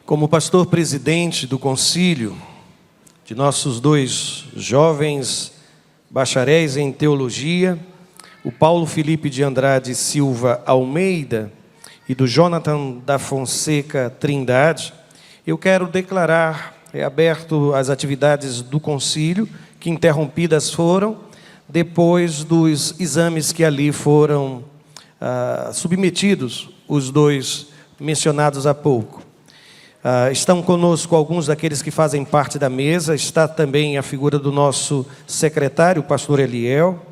Como pastor presidente do concílio, de nossos dois jovens bacharéis em teologia, o Paulo Felipe de Andrade Silva Almeida e do Jonathan da Fonseca Trindade, eu quero declarar aberto as atividades do concílio, que interrompidas foram depois dos exames que ali foram submetidos, os dois mencionados há pouco. Estão conosco alguns daqueles que fazem parte da mesa, está também a figura do nosso secretário, o pastor Eliel,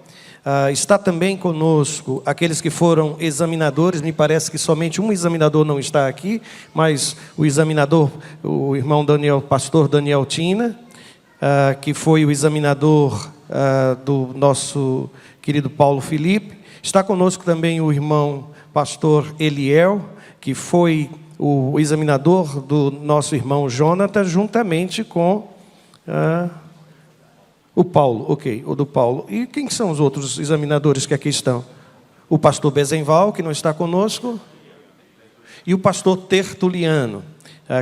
está também conosco aqueles que foram examinadores, me parece que somente um examinador não está aqui, mas o examinador, o irmão Daniel, pastor Daniel Tina, que foi o examinador do nosso querido Paulo Felipe, está conosco também o irmão pastor Eliel, que foi o examinador do nosso irmão Jonathan, juntamente com o Paulo, ok, o do Paulo. E quem são os outros examinadores que aqui estão? O pastor Bezenval, que não está conosco, e o pastor Tertuliano,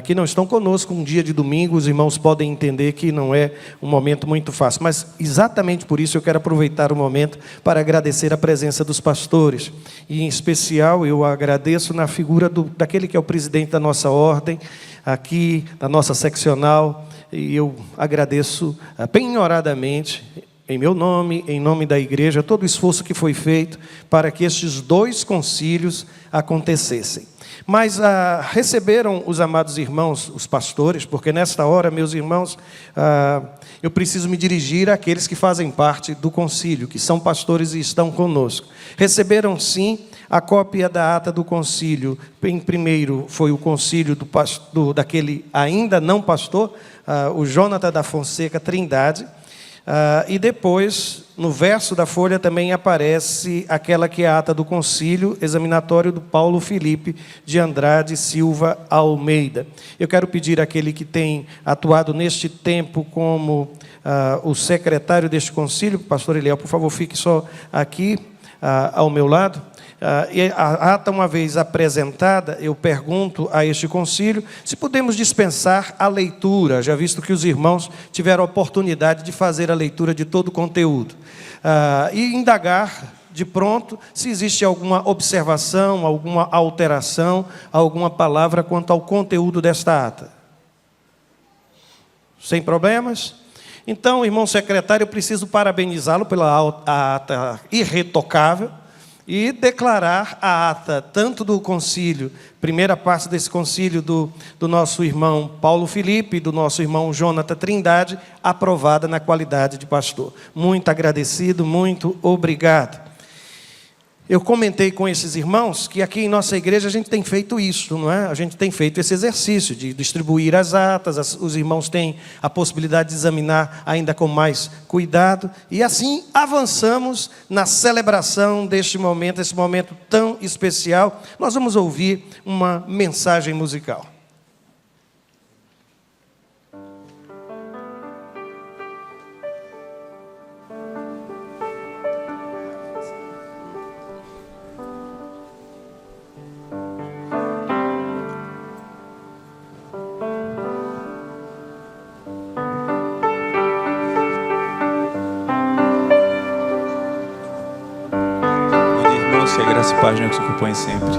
que não estão conosco um dia de domingo. Os irmãos podem entender que não é um momento muito fácil, mas exatamente por isso eu quero aproveitar o momento para agradecer a presença dos pastores, e em especial eu agradeço na figura daquele que é o presidente da nossa ordem, aqui da nossa seccional, e eu agradeço penhoradamente, em meu nome, em nome da igreja, todo o esforço que foi feito para que estes dois concílios acontecessem. Mas receberam os amados irmãos, os pastores, porque nesta hora, meus irmãos, eu preciso me dirigir àqueles que fazem parte do concílio, que são pastores e estão conosco. Receberam, sim, a cópia da ata do concílio. Em primeiro foi o concílio daquele ainda não pastor, o Jonathan da Fonseca Trindade, e depois, no verso da folha, também aparece aquela que é a ata do concílio examinatório do Paulo Felipe de Andrade Silva Almeida. Eu quero pedir àquele que tem atuado neste tempo como o secretário deste concílio, pastor Eliel, por favor, fique só aqui ao meu lado. E a ata, uma vez apresentada, eu pergunto a este concílio se podemos dispensar a leitura, já visto que os irmãos tiveram a oportunidade de fazer a leitura de todo o conteúdo, e indagar de pronto se existe alguma observação, alguma alteração, alguma palavra quanto ao conteúdo desta ata. Sem problemas? Então, irmão secretário, eu preciso parabenizá-lo pela ata irretocável, e declarar a ata, tanto do concílio, primeira parte desse concílio do nosso irmão Paulo Felipe e do nosso irmão Jonathan Trindade, aprovada na qualidade de pastor. Muito agradecido, muito obrigado. Eu comentei com esses irmãos que aqui em nossa igreja a gente tem feito isso, não é? A gente tem feito esse exercício de distribuir as atas, os irmãos têm a possibilidade de examinar ainda com mais cuidado, e assim avançamos na celebração deste momento, esse momento tão especial. Nós vamos ouvir uma mensagem musical. Que a graça e paz nos acompanhe sempre.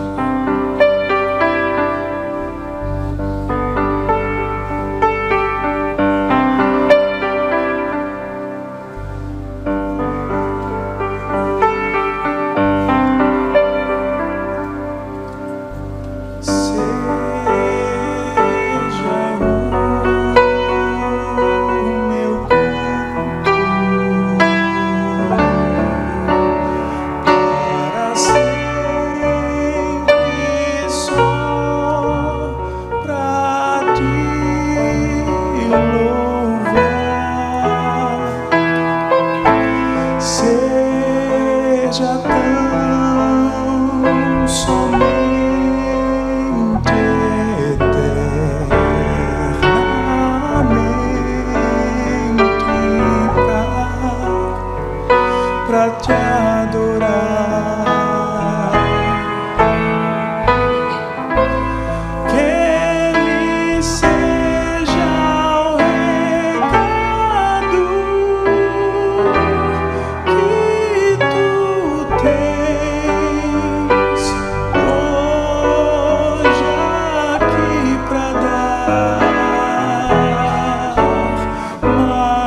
Para sempre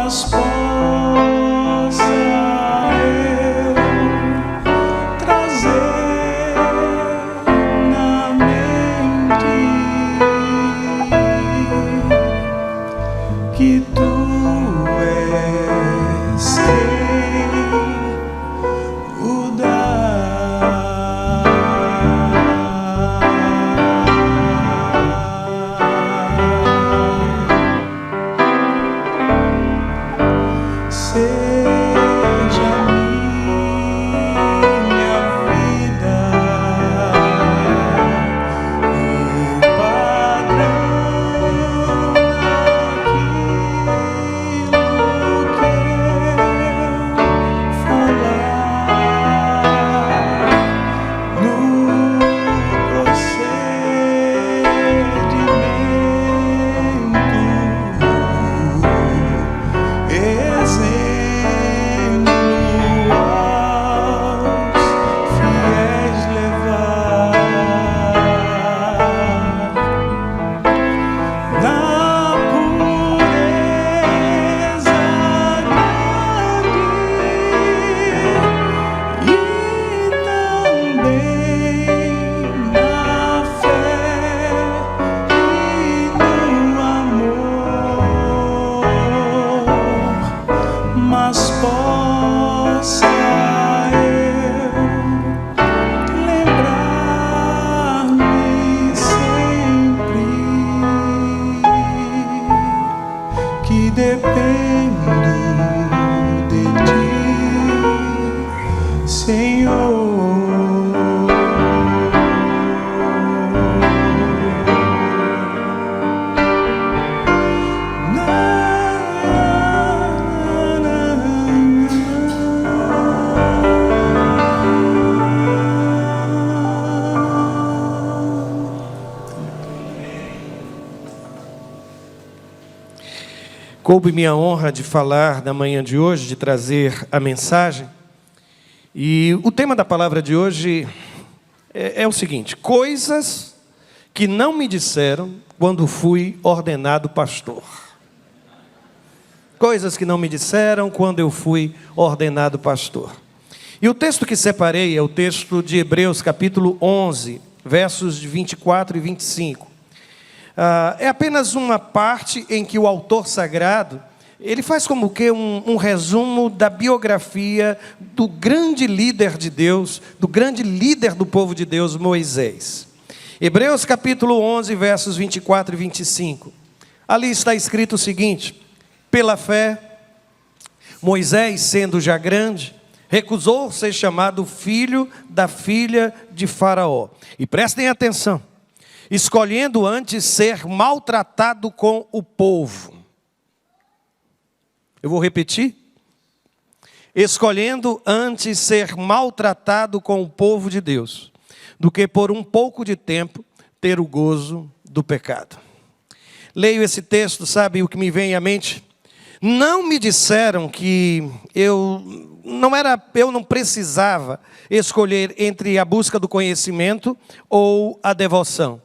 mas possa eu trazer na mente que tu és quem o dá. Seja minha vida o padrão daquilo que eu falar no procedimento. Exemplo aos fiéis levar na pureza grande e também na fé e no amor, mas possa eu lembrar-me sempre que dependo de ti, Senhor. Coube-me a honra de falar na manhã de hoje, de trazer a mensagem. E o tema da palavra de hoje é o seguinte: coisas que não me disseram quando fui ordenado pastor. Coisas que não me disseram quando eu fui ordenado pastor. E o texto que separei é o texto de Hebreus capítulo 11, versos de 24 e 25. É apenas uma parte em que o autor sagrado, ele faz como que um resumo da biografia do grande líder de Deus, do grande líder do povo de Deus, Moisés. Hebreus capítulo 11, versos 24 e 25. Ali está escrito o seguinte: pela fé, Moisés, sendo já grande, recusou ser chamado filho da filha de Faraó. E prestem atenção: escolhendo antes ser maltratado com o povo. Eu vou repetir. Escolhendo antes ser maltratado com o povo de Deus, do que por um pouco de tempo ter o gozo do pecado. Leio esse texto, sabe o que me vem à mente? Não me disseram que eu não precisava escolher entre a busca do conhecimento ou a devoção.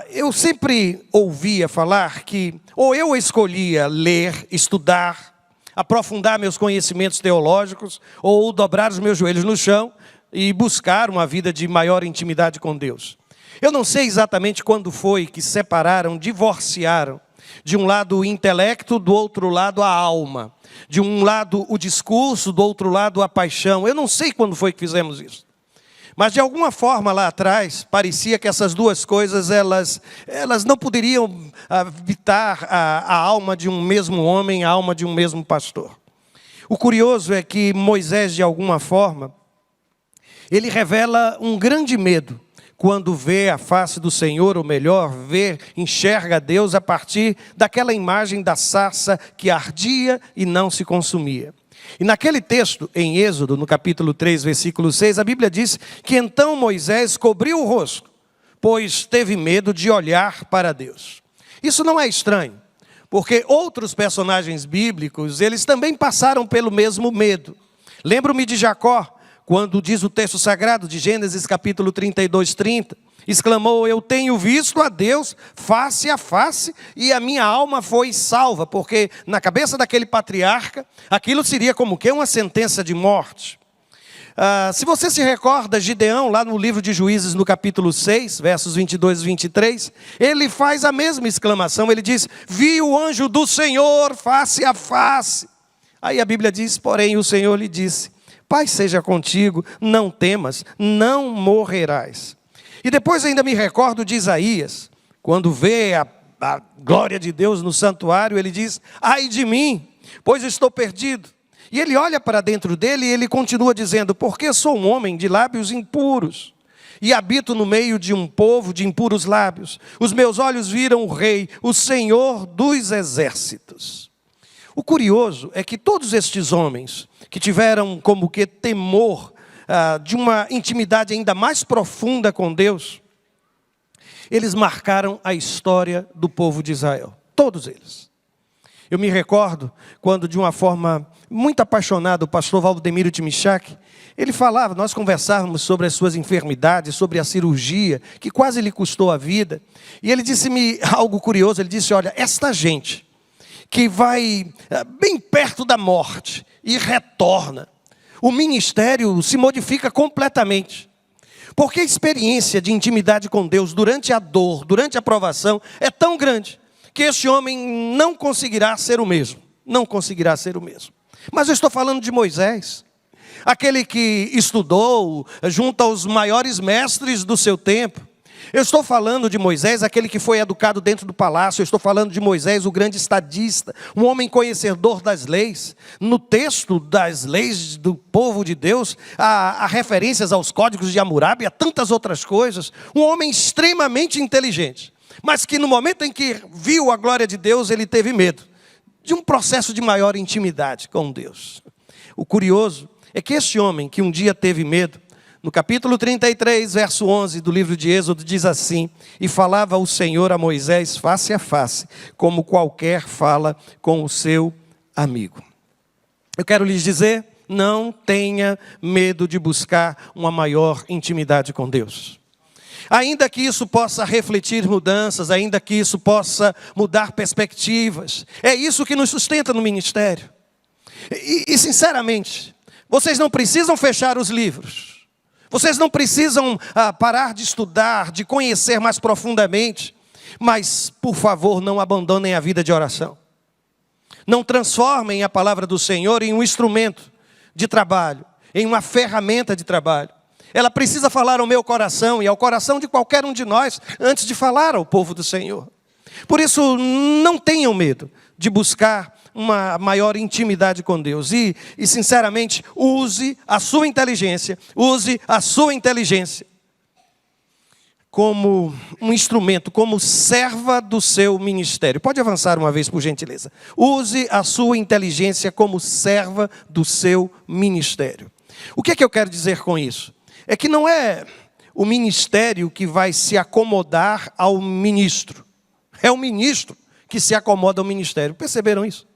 Eu sempre ouvia falar que ou eu escolhia ler, estudar, aprofundar meus conhecimentos teológicos, ou dobrar os meus joelhos no chão e buscar uma vida de maior intimidade com Deus. Eu não sei exatamente quando foi que separaram, divorciaram, de um lado o intelecto, do outro lado a alma. De um lado o discurso, do outro lado a paixão. Eu não sei quando foi que fizemos isso. Mas de alguma forma lá atrás, parecia que essas duas coisas, elas não poderiam habitar a alma de um mesmo homem, a alma de um mesmo pastor. O curioso é que Moisés, de alguma forma, ele revela um grande medo quando vê a face do Senhor, ou melhor, enxerga Deus a partir daquela imagem da sarça que ardia e não se consumia. E naquele texto, em Êxodo, no capítulo 3, versículo 6, a Bíblia diz que então Moisés cobriu o rosto, pois teve medo de olhar para Deus. Isso não é estranho, porque outros personagens bíblicos, eles também passaram pelo mesmo medo. Lembro-me de Jacó, quando diz o texto sagrado de Gênesis capítulo 32, 30, exclamou: eu tenho visto a Deus face a face e a minha alma foi salva, porque na cabeça daquele patriarca, aquilo seria como que uma sentença de morte. Se você se recorda, Gideão, lá no livro de Juízes, no capítulo 6, versos 22 e 23, ele faz a mesma exclamação, ele diz: vi o anjo do Senhor face a face. Aí a Bíblia diz: porém o Senhor lhe disse: paz seja contigo, não temas, não morrerás. E depois ainda me recordo de Isaías, quando vê a glória de Deus no santuário, ele diz: ai de mim, pois estou perdido. E ele olha para dentro dele e ele continua dizendo: porque sou um homem de lábios impuros, e habito no meio de um povo de impuros lábios. Os meus olhos viram o Rei, o Senhor dos exércitos. O curioso é que todos estes homens, que tiveram como que temor de uma intimidade ainda mais profunda com Deus, eles marcaram a história do povo de Israel, todos eles. Eu me recordo quando, de uma forma muito apaixonada, o pastor Valdemiro Timichak, ele falava, nós conversávamos sobre as suas enfermidades, sobre a cirurgia, que quase lhe custou a vida, e ele disse-me algo curioso, ele disse: olha, esta gente que vai bem perto da morte e retorna, o ministério se modifica completamente. Porque a experiência de intimidade com Deus durante a dor, durante a provação, é tão grande, que este homem não conseguirá ser o mesmo. Não conseguirá ser o mesmo. Mas eu estou falando de Moisés, aquele que estudou junto aos maiores mestres do seu tempo. Eu estou falando de Moisés, aquele que foi educado dentro do palácio. Eu estou falando de Moisés, o grande estadista, um homem conhecedor das leis. No texto das leis do povo de Deus, há referências aos códigos de Hammurabi e a tantas outras coisas. Um homem extremamente inteligente, mas que no momento em que viu a glória de Deus, ele teve medo de um processo de maior intimidade com Deus. O curioso é que este homem que um dia teve medo, no capítulo 33, verso 11 do livro de Êxodo, diz assim: e falava o Senhor a Moisés face a face, como qualquer fala com o seu amigo. Eu quero lhes dizer, não tenha medo de buscar uma maior intimidade com Deus. Ainda que isso possa refletir mudanças, ainda que isso possa mudar perspectivas, é isso que nos sustenta no ministério. E sinceramente, vocês não precisam fechar os livros. Vocês não precisam parar de estudar, de conhecer mais profundamente. Mas, por favor, não abandonem a vida de oração. Não transformem a palavra do Senhor em um instrumento de trabalho, em uma ferramenta de trabalho. Ela precisa falar ao meu coração e ao coração de qualquer um de nós, antes de falar ao povo do Senhor. Por isso, não tenham medo de buscar uma maior intimidade com Deus. E sinceramente, use a sua inteligência como um instrumento, como serva do seu ministério. Pode avançar uma vez, por gentileza. Use a sua inteligência como serva do seu ministério. O que é que eu quero dizer com isso? É que não é o ministério que vai se acomodar ao ministro. É o ministro que se acomoda ao ministério. Perceberam isso?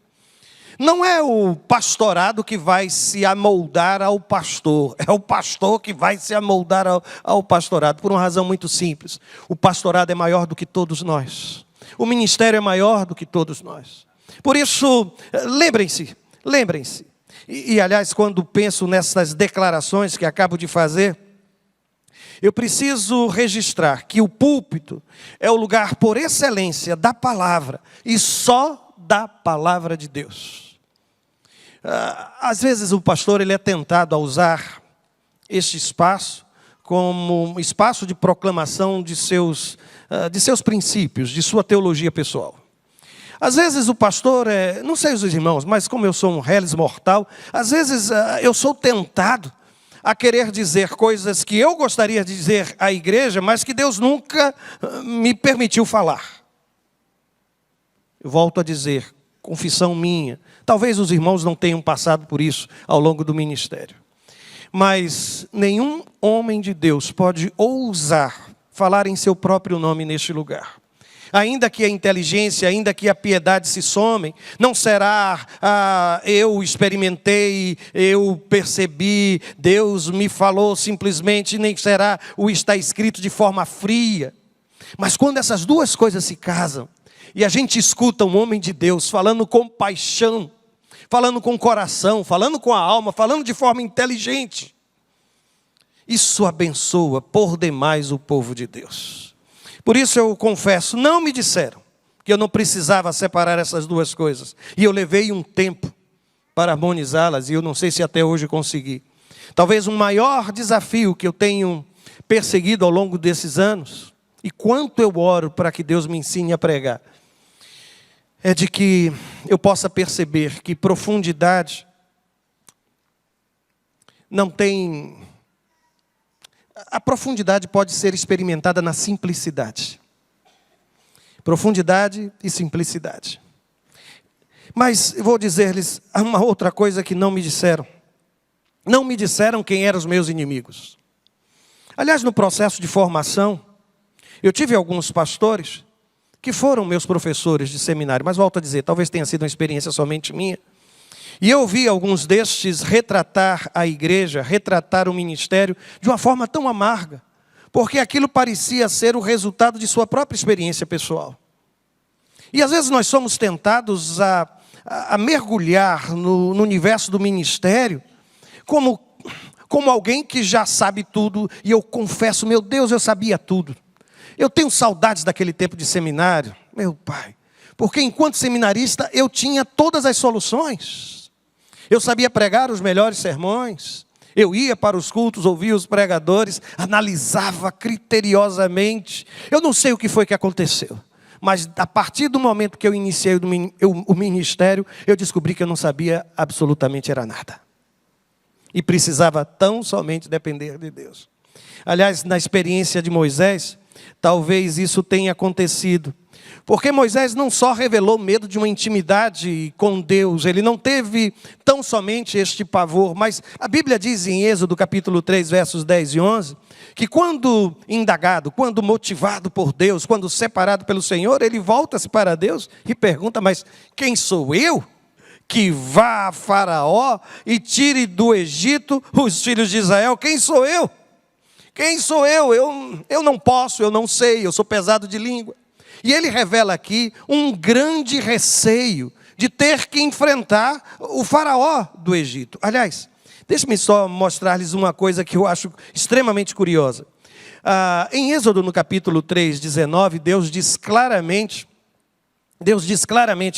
Não é o pastorado que vai se amoldar ao pastor. É o pastor que vai se amoldar ao pastorado. Por uma razão muito simples. O pastorado é maior do que todos nós. O ministério é maior do que todos nós. Por isso, lembrem-se. E aliás, quando penso nessas declarações que acabo de fazer, eu preciso registrar que o púlpito é o lugar por excelência da palavra. E só da palavra de Deus. Às vezes o pastor ele é tentado a usar este espaço como um espaço de proclamação de seus princípios, de sua teologia pessoal. Às vezes o pastor, não sei os irmãos, mas como eu sou um reles mortal, às vezes eu sou tentado a querer dizer coisas que eu gostaria de dizer à igreja, mas que Deus nunca me permitiu falar. Eu volto a dizer, confissão minha. Talvez os irmãos não tenham passado por isso ao longo do ministério. Mas nenhum homem de Deus pode ousar falar em seu próprio nome neste lugar. Ainda que a inteligência, ainda que a piedade se somem, não será eu experimentei, eu percebi, Deus me falou simplesmente, nem será o está escrito de forma fria. Mas quando essas duas coisas se casam, e a gente escuta um homem de Deus falando com paixão, falando com o coração, falando com a alma, falando de forma inteligente, isso abençoa por demais o povo de Deus. Por isso eu confesso, não me disseram que eu não precisava separar essas duas coisas. E eu levei um tempo para harmonizá-las, e eu não sei se até hoje consegui. Talvez o maior desafio que eu tenho perseguido ao longo desses anos, e quanto eu oro para que Deus me ensine a pregar, é de que eu possa perceber que profundidade não tem... A profundidade pode ser experimentada na simplicidade. Profundidade e simplicidade. Mas eu vou dizer-lhes uma outra coisa que não me disseram. Não me disseram quem eram os meus inimigos. Aliás, no processo de formação, eu tive alguns pastores que foram meus professores de seminário, mas volto a dizer, talvez tenha sido uma experiência somente minha. E eu vi alguns destes retratar a igreja, retratar o ministério de uma forma tão amarga, porque aquilo parecia ser o resultado de sua própria experiência pessoal. E às vezes nós somos tentados a mergulhar no universo do ministério como alguém que já sabe tudo, e eu confesso, meu Deus, eu sabia tudo. Eu tenho saudades daquele tempo de seminário, meu pai, porque enquanto seminarista eu tinha todas as soluções. Eu sabia pregar os melhores sermões, eu ia para os cultos, ouvia os pregadores, analisava criteriosamente. Eu não sei o que foi que aconteceu, mas a partir do momento que eu iniciei o ministério, eu descobri que eu não sabia absolutamente era nada. E precisava tão somente depender de Deus. Aliás, na experiência de Moisés, talvez isso tenha acontecido. Porque Moisés não só revelou medo de uma intimidade com Deus, ele não teve tão somente este pavor, mas a Bíblia diz em Êxodo capítulo 3, versos 10 e 11, que quando indagado, quando motivado por Deus, quando separado pelo Senhor, ele volta-se para Deus e pergunta, mas quem sou eu que vá a Faraó e tire do Egito os filhos de Israel? Quem sou eu? Quem sou eu? Eu não posso, eu não sei, eu sou pesado de língua. E ele revela aqui um grande receio de ter que enfrentar o faraó do Egito. Aliás, deixe-me só mostrar-lhes uma coisa que eu acho extremamente curiosa. Em Êxodo, no capítulo 3, 19, Deus diz claramente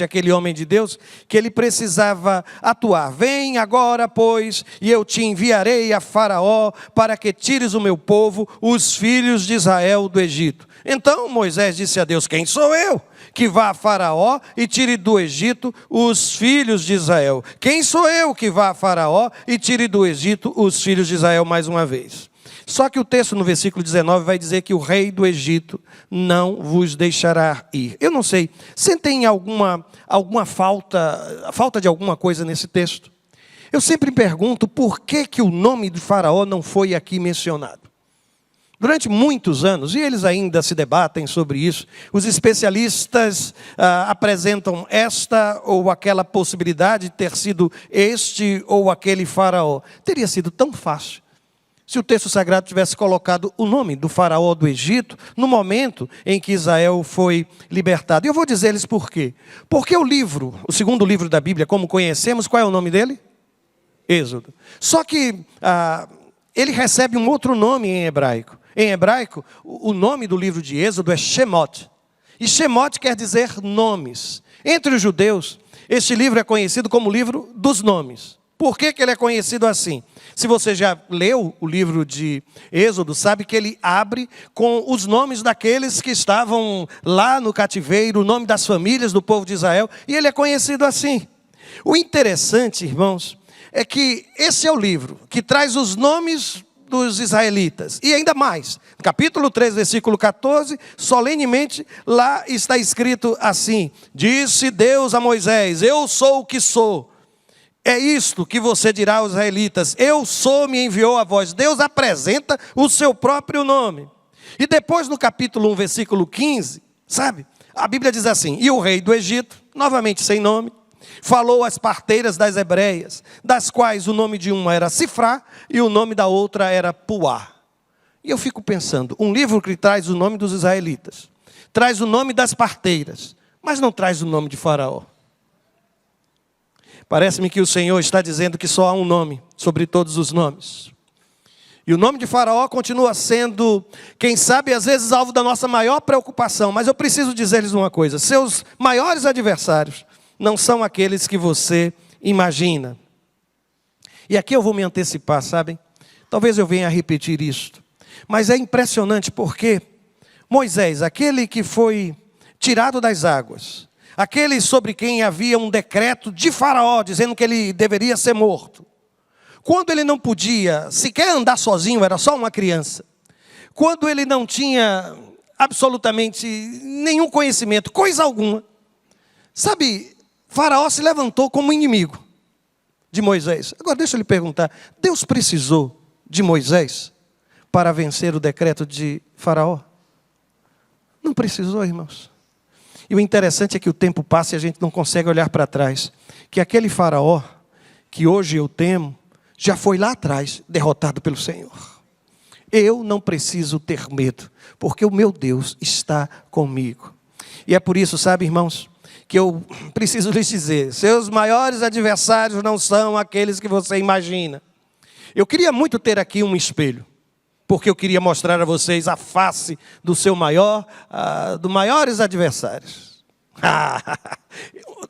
àquele homem de Deus que ele precisava atuar. Vem agora, pois, e eu te enviarei a Faraó para que tires o meu povo, os filhos de Israel, do Egito. Então Moisés disse a Deus, quem sou eu que vá a Faraó e tire do Egito os filhos de Israel? Quem sou eu que vá a Faraó e tire do Egito os filhos de Israel? Mais uma vez. Só que o texto no versículo 19 vai dizer que o rei do Egito não vos deixará ir. Eu não sei, sentem alguma falta de alguma coisa nesse texto? Eu sempre pergunto por que o nome de Faraó não foi aqui mencionado. Durante muitos anos, e eles ainda se debatem sobre isso, os especialistas apresentam esta ou aquela possibilidade de ter sido este ou aquele faraó. Teria sido tão fácil se o texto sagrado tivesse colocado o nome do faraó do Egito no momento em que Israel foi libertado. E eu vou dizer-lhes por quê. Porque o segundo livro da Bíblia, como conhecemos, qual é o nome dele? Êxodo. Só que ele recebe um outro nome em hebraico. Em hebraico, o nome do livro de Êxodo é Shemot. E Shemot quer dizer nomes. Entre os judeus, este livro é conhecido como o livro dos nomes. Por que ele é conhecido assim? Se você já leu o livro de Êxodo, sabe que ele abre com os nomes daqueles que estavam lá no cativeiro, o nome das famílias do povo de Israel, e ele é conhecido assim. O interessante, irmãos, é que esse é o livro que traz os nomes dos israelitas. E ainda mais, no capítulo 3, versículo 14, solenemente, lá está escrito assim, disse Deus a Moisés, eu sou o que sou. É isto que você dirá aos israelitas, eu sou, me enviou a vós. Deus apresenta o seu próprio nome. E depois no capítulo 1, versículo 15, sabe? A Bíblia diz assim: e o rei do Egito, novamente sem nome, falou às parteiras das hebreias, das quais o nome de uma era Sifrá e o nome da outra era Puá. E eu fico pensando, um livro que traz o nome dos israelitas, traz o nome das parteiras, mas não traz o nome de Faraó. Parece-me que o Senhor está dizendo que só há um nome sobre todos os nomes. E o nome de Faraó continua sendo, quem sabe, às vezes alvo da nossa maior preocupação. Mas eu preciso dizer-lhes uma coisa: seus maiores adversários não são aqueles que você imagina. E aqui eu vou me antecipar, sabem? Talvez eu venha a repetir isto. Mas é impressionante porque Moisés, aquele que foi tirado das águas, aquele sobre quem havia um decreto de Faraó, dizendo que ele deveria ser morto. Quando ele não podia sequer andar sozinho, era só uma criança. Quando ele não tinha absolutamente nenhum conhecimento, coisa alguma. Sabe, Faraó se levantou como inimigo de Moisés. Agora deixa eu lhe perguntar, Deus precisou de Moisés para vencer o decreto de Faraó? Não precisou, irmãos. E o interessante é que o tempo passa e a gente não consegue olhar para trás. Que aquele Faraó, que hoje eu temo, já foi lá atrás derrotado pelo Senhor. Eu não preciso ter medo, porque o meu Deus está comigo. E é por isso, sabe, irmãos, que eu preciso lhes dizer, seus maiores adversários não são aqueles que você imagina. Eu queria muito ter aqui um espelho, porque eu queria mostrar a vocês a face do seu dos maiores adversários.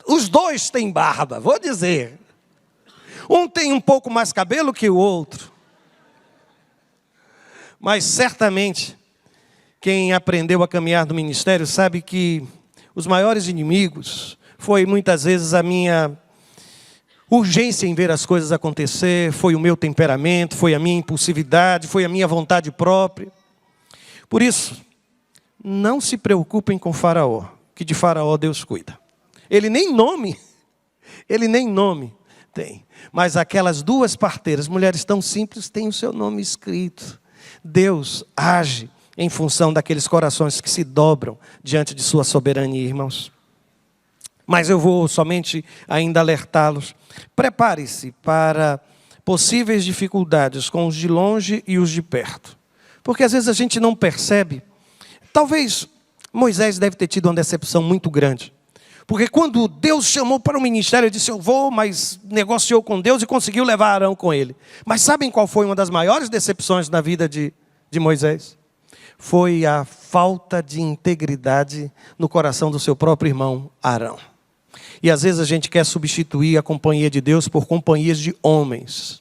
Os dois têm barba, vou dizer. Um tem um pouco mais cabelo que o outro. Mas certamente, quem aprendeu a caminhar no ministério sabe que os maiores inimigos foi muitas vezes a minha urgência em ver as coisas acontecer, foi o meu temperamento, foi a minha impulsividade, foi a minha vontade própria. Por isso, não se preocupem com Faraó, que de Faraó Deus cuida. Ele nem nome tem. Mas aquelas duas parteiras, mulheres tão simples, têm o seu nome escrito. Deus age em função daqueles corações que se dobram diante de sua soberania, irmãos. Mas eu vou somente ainda alertá-los. Prepare-se para possíveis dificuldades com os de longe e os de perto. Porque às vezes a gente não percebe. Talvez Moisés deve ter tido uma decepção muito grande. Porque quando Deus chamou para o ministério, ele disse, eu vou, mas negociou com Deus e conseguiu levar Arão com ele. Mas sabem qual foi uma das maiores decepções na vida de Moisés? Foi a falta de integridade no coração do seu próprio irmão Arão. E às vezes a gente quer substituir a companhia de Deus por companhias de homens,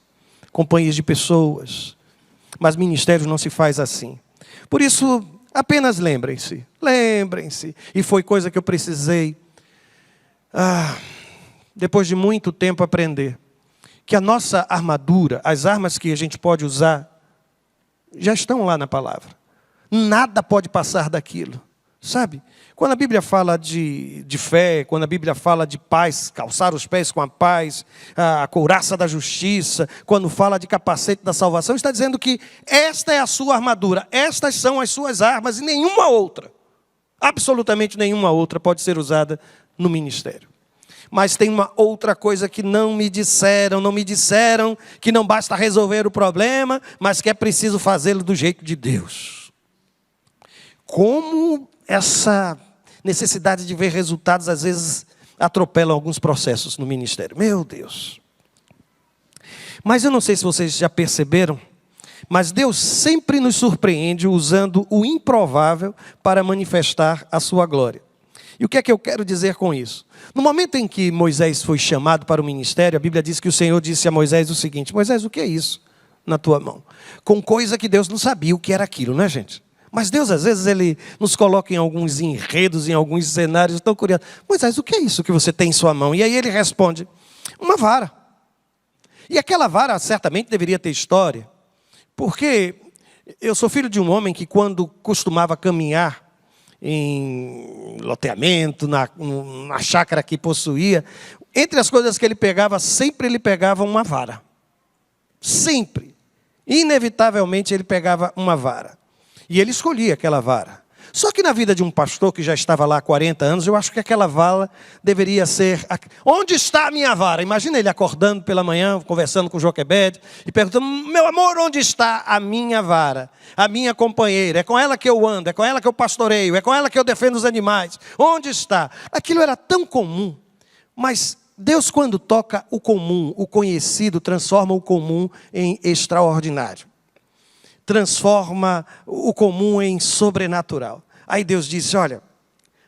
companhias de pessoas. Mas ministério não se faz assim. Por isso, apenas lembrem-se. E foi coisa que eu precisei, depois de muito tempo, aprender. Que a nossa armadura, as armas que a gente pode usar, já estão lá na palavra. Nada pode passar daquilo. Sabe? Quando a Bíblia fala de fé, quando a Bíblia fala de paz, calçar os pés com a paz, a couraça da justiça, quando fala de capacete da salvação, está dizendo que esta é a sua armadura, estas são as suas armas e nenhuma outra, absolutamente nenhuma outra pode ser usada no ministério. Mas tem uma outra coisa que não me disseram que não basta resolver o problema, mas que é preciso fazê-lo do jeito de Deus. Como essa necessidade de ver resultados, às vezes, atropela alguns processos no ministério. Meu Deus. Mas eu não sei se vocês já perceberam, mas Deus sempre nos surpreende usando o improvável para manifestar a sua glória. E o que é que eu quero dizer com isso? No momento em que Moisés foi chamado para o ministério, a Bíblia diz que o Senhor disse a Moisés o seguinte, Moisés, o que é isso na tua mão? Com coisa que Deus não sabia o que era aquilo, não é, gente? Mas Deus, às vezes, Ele nos coloca em alguns enredos, em alguns cenários tão curiosos. Moisés, o que é isso que você tem em sua mão? E aí ele responde, uma vara. E aquela vara certamente deveria ter história. Porque eu sou filho de um homem que quando costumava caminhar em loteamento, na chácara que possuía, entre as coisas que ele pegava, sempre ele pegava uma vara. Sempre. Inevitavelmente ele pegava uma vara. E ele escolhia aquela vara. Só que na vida de um pastor que já estava lá há 40 anos, eu acho que aquela vara deveria ser... Onde está a minha vara? Imagina ele acordando pela manhã, conversando com o Joquebede, e perguntando, meu amor, onde está a minha vara? A minha companheira, é com ela que eu ando, é com ela que eu pastoreio, é com ela que eu defendo os animais. Onde está? Aquilo era tão comum, mas Deus, quando toca o comum, o conhecido, transforma o comum em extraordinário. Transforma o comum em sobrenatural. Aí Deus disse, olha,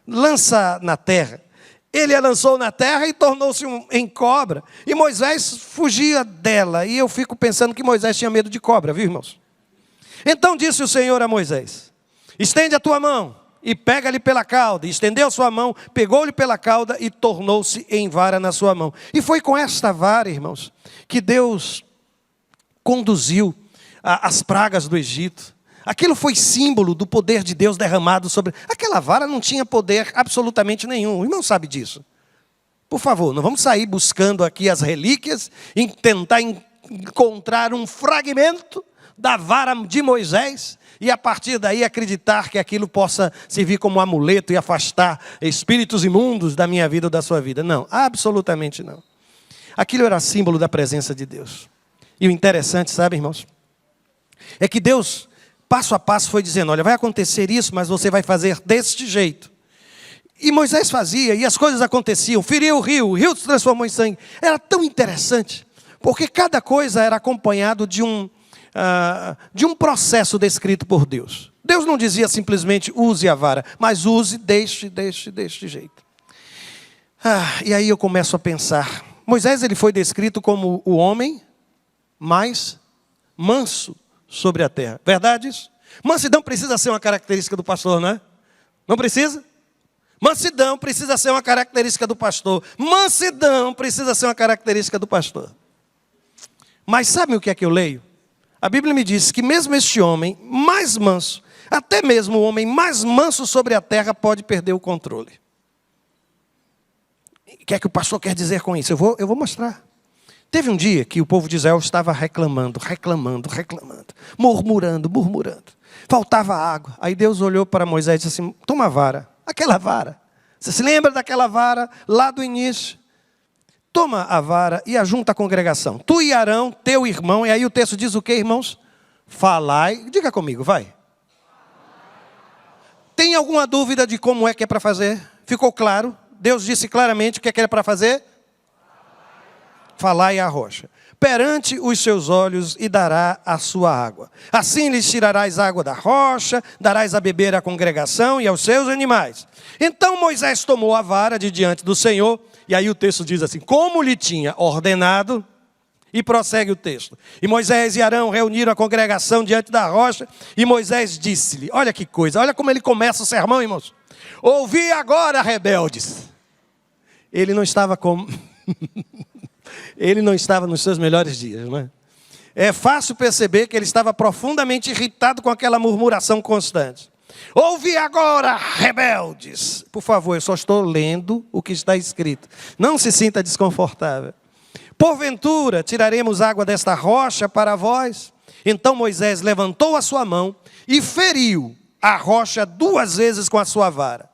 lança na terra. Ele a lançou na terra e tornou-se em cobra. E Moisés fugia dela. E eu fico pensando que Moisés tinha medo de cobra, viu, irmãos? Então disse o Senhor a Moisés, estende a tua mão e pega-lhe pela cauda. E estendeu sua mão, pegou-lhe pela cauda e tornou-se em vara na sua mão. E foi com esta vara, irmãos, que Deus conduziu as pragas do Egito. Aquilo foi símbolo do poder de Deus derramado sobre... Aquela vara não tinha poder absolutamente nenhum. O irmão sabe disso. Por favor, não vamos sair buscando aqui as relíquias e tentar encontrar um fragmento da vara de Moisés e a partir daí acreditar que aquilo possa servir como amuleto e afastar espíritos imundos da minha vida ou da sua vida. Não, absolutamente não. Aquilo era símbolo da presença de Deus. E o interessante, sabe, irmãos? É que Deus, passo a passo, foi dizendo, olha, vai acontecer isso, mas você vai fazer deste jeito. E Moisés fazia, e as coisas aconteciam. Feriu o rio se transformou em sangue. Era tão interessante, porque cada coisa era acompanhado de um processo descrito por Deus. Deus não dizia simplesmente, use a vara, mas use deste jeito. E aí eu começo a pensar, Moisés ele foi descrito como o homem mais manso sobre a terra. Verdade isso? Mansidão precisa ser uma característica do pastor, não é? Não precisa? Mansidão precisa ser uma característica do pastor. Mansidão precisa ser uma característica do pastor. Mas sabe o que é que eu leio? A Bíblia me diz que mesmo este homem mais manso, até mesmo o homem mais manso sobre a terra pode perder o controle. O que é que o pastor quer dizer com isso? Eu vou mostrar. Teve um dia que o povo de Israel estava reclamando, murmurando. Faltava água. Aí Deus olhou para Moisés e disse assim, toma a vara, aquela vara. Você se lembra daquela vara lá do início? Toma a vara e ajunta a congregação. Tu e Arão, teu irmão, e aí o texto diz o que, irmãos? Falai, diga comigo, vai. Tem alguma dúvida de como é que é para fazer? Ficou claro? Deus disse claramente o que é para fazer? Falai à rocha, perante os seus olhos e dará a sua água. Assim lhes tirarás água da rocha, darás a beber à congregação e aos seus animais. Então Moisés tomou a vara de diante do Senhor, e aí o texto diz assim, como lhe tinha ordenado, e prossegue o texto. E Moisés e Arão reuniram a congregação diante da rocha, e Moisés disse-lhe, olha que coisa, olha como ele começa o sermão, irmãos. Ouvi agora, rebeldes. Ele não estava como... Ele não estava nos seus melhores dias, não é? É fácil perceber que ele estava profundamente irritado com aquela murmuração constante. Ouvi agora, rebeldes. Por favor, eu só estou lendo o que está escrito. Não se sinta desconfortável. Porventura, tiraremos água desta rocha para vós? Então Moisés levantou a sua mão e feriu a rocha 2 vezes com a sua vara.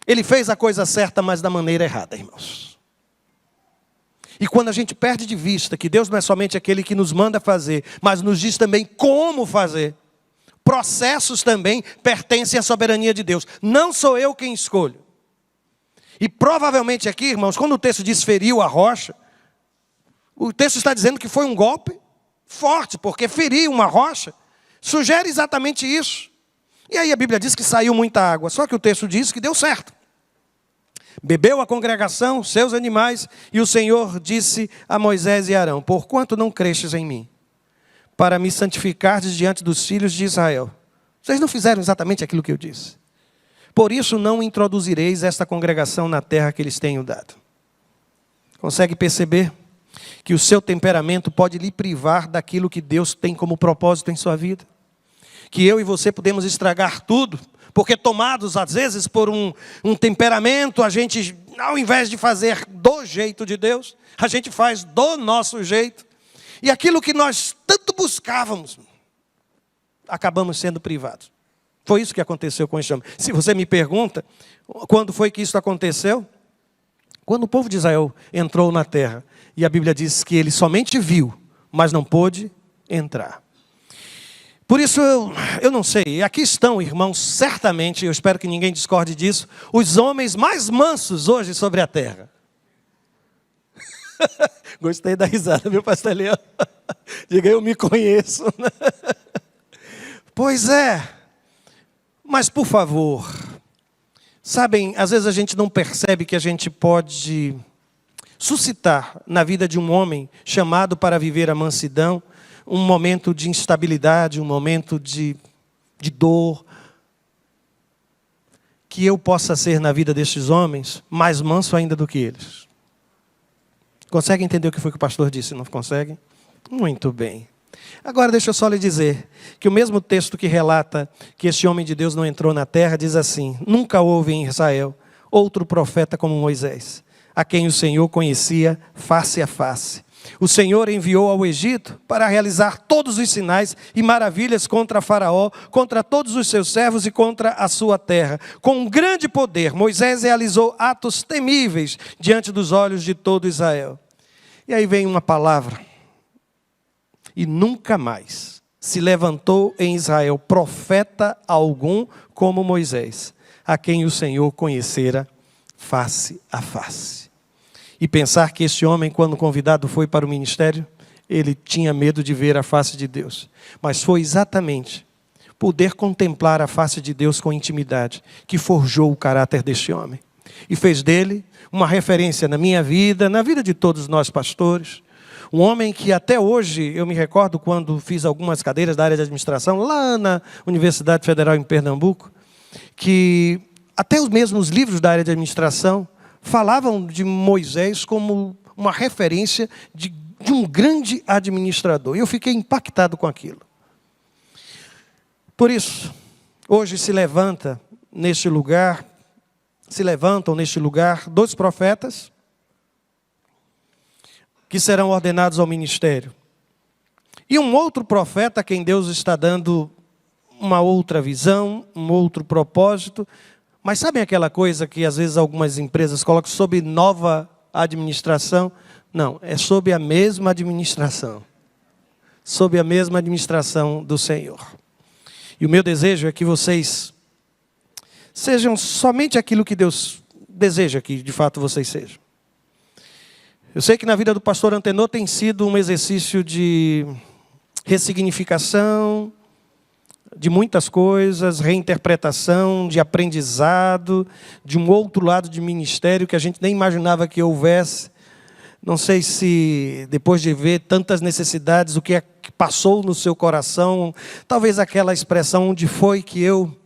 Ele fez a coisa certa, mas da maneira errada, irmãos. E quando a gente perde de vista que Deus não é somente aquele que nos manda fazer, mas nos diz também como fazer. Processos também pertencem à soberania de Deus. Não sou eu quem escolho. E provavelmente aqui, irmãos, quando o texto diz feriu a rocha, o texto está dizendo que foi um golpe forte, porque ferir uma rocha sugere exatamente isso. E aí a Bíblia diz que saiu muita água, só que o texto diz que deu certo. Bebeu a congregação, seus animais, e o Senhor disse a Moisés e Arão, porquanto não crestes em mim, para me santificardes diante dos filhos de Israel? Vocês não fizeram exatamente aquilo que eu disse. Por isso não introduzireis esta congregação na terra que lhes tenho dado. Consegue perceber que o seu temperamento pode lhe privar daquilo que Deus tem como propósito em sua vida? Que eu e você podemos estragar tudo, porque tomados às vezes por um temperamento, a gente, ao invés de fazer do jeito de Deus, a gente faz do nosso jeito. E aquilo que nós tanto buscávamos, acabamos sendo privados. Foi isso que aconteceu com este homem. Se você me pergunta, quando foi que isso aconteceu? Quando o povo de Israel entrou na terra. E a Bíblia diz que ele somente viu, mas não pôde entrar. Por isso eu não sei, aqui estão, irmãos, certamente, eu espero que ninguém discorde disso, os homens mais mansos hoje sobre a terra. Gostei da risada, viu, pastor Leão? Diga, eu me conheço. Pois é, mas por favor, sabem, às vezes a gente não percebe que a gente pode suscitar na vida de um homem chamado para viver a mansidão, um momento de instabilidade, um momento de dor, que eu possa ser na vida destes homens mais manso ainda do que eles. Consegue entender o que foi que o pastor disse? Não consegue? Muito bem. Agora deixa eu só lhe dizer que o mesmo texto que relata que este homem de Deus não entrou na terra, diz assim: nunca houve em Israel outro profeta como Moisés, a quem o Senhor conhecia face a face. O Senhor enviou ao Egito para realizar todos os sinais e maravilhas contra Faraó, contra todos os seus servos e contra a sua terra. Com um grande poder, Moisés realizou atos temíveis diante dos olhos de todo Israel. E aí vem uma palavra. E nunca mais se levantou em Israel profeta algum como Moisés, a quem o Senhor conhecera face a face. E pensar que este homem, quando convidado foi para o ministério, ele tinha medo de ver a face de Deus. Mas foi exatamente poder contemplar a face de Deus com intimidade que forjou o caráter deste homem. E fez dele uma referência na minha vida, na vida de todos nós pastores. Um homem que até hoje, eu me recordo quando fiz algumas cadeiras da área de administração, lá na Universidade Federal em Pernambuco, que até os mesmos livros da área de administração falavam de Moisés como uma referência de um grande administrador. E eu fiquei impactado com aquilo. Por isso, hoje se levantam neste lugar dois profetas que serão ordenados ao ministério. E um outro profeta a quem Deus está dando uma outra visão, um outro propósito. Mas sabem aquela coisa que às vezes algumas empresas colocam sob nova administração? Não, é sob a mesma administração. Sob a mesma administração do Senhor. E o meu desejo é que vocês sejam somente aquilo que Deus deseja que de fato vocês sejam. Eu sei que na vida do pastor Antenor tem sido um exercício de ressignificação, de muitas coisas, reinterpretação, de aprendizado, de um outro lado de ministério que a gente nem imaginava que houvesse. Não sei se depois de ver tantas necessidades, o que é que passou no seu coração, talvez aquela expressão onde foi que eu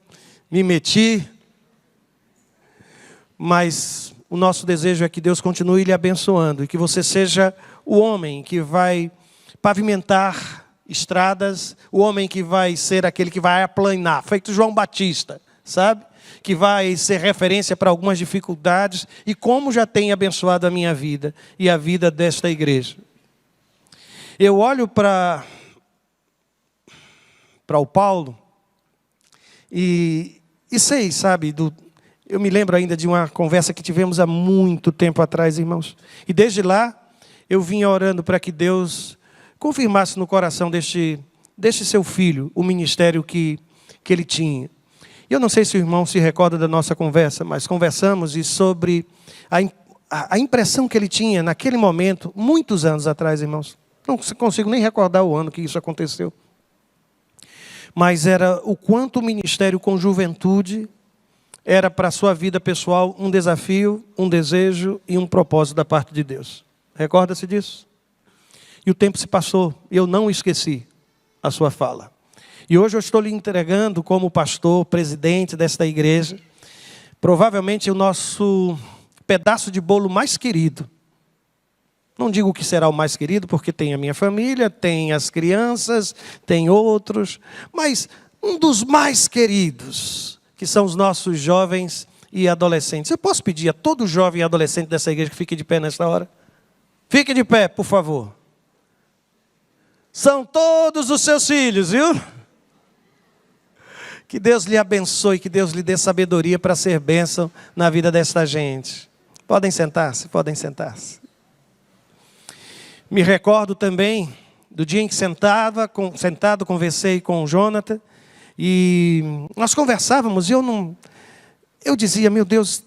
me meti. Mas o nosso desejo é que Deus continue lhe abençoando e que você seja o homem que vai pavimentar estradas, o homem que vai ser aquele que vai aplanar, feito João Batista, sabe? Que vai ser referência para algumas dificuldades e como já tem abençoado a minha vida e a vida desta igreja. Eu olho para o Paulo e sei, sabe, eu me lembro ainda de uma conversa que tivemos há muito tempo atrás, irmãos. E desde lá eu vinha orando para que Deus confirmasse no coração deste seu filho o ministério que ele tinha. Eu não sei se o irmão se recorda da nossa conversa, mas conversamos e sobre a impressão que ele tinha naquele momento, muitos anos atrás, irmãos. Não consigo nem recordar o ano que isso aconteceu. Mas era o quanto o ministério com juventude era para a sua vida pessoal um desafio, um desejo e um propósito da parte de Deus. Recorda-se disso? E o tempo se passou, e eu não esqueci a sua fala. E hoje eu estou lhe entregando como pastor, presidente desta igreja, provavelmente o nosso pedaço de bolo mais querido. Não digo que será o mais querido, porque tem a minha família, tem as crianças, tem outros, mas um dos mais queridos, que são os nossos jovens e adolescentes. Eu posso pedir a todo jovem e adolescente dessa igreja que fique de pé nesta hora? Fique de pé, por favor. São todos os seus filhos, viu? Que Deus lhe abençoe, que Deus lhe dê sabedoria para ser bênção na vida desta gente. Podem sentar-se, podem sentar-se. Me recordo também do dia em que sentado, conversei com o Jonathan, e nós conversávamos, e eu dizia, meu Deus,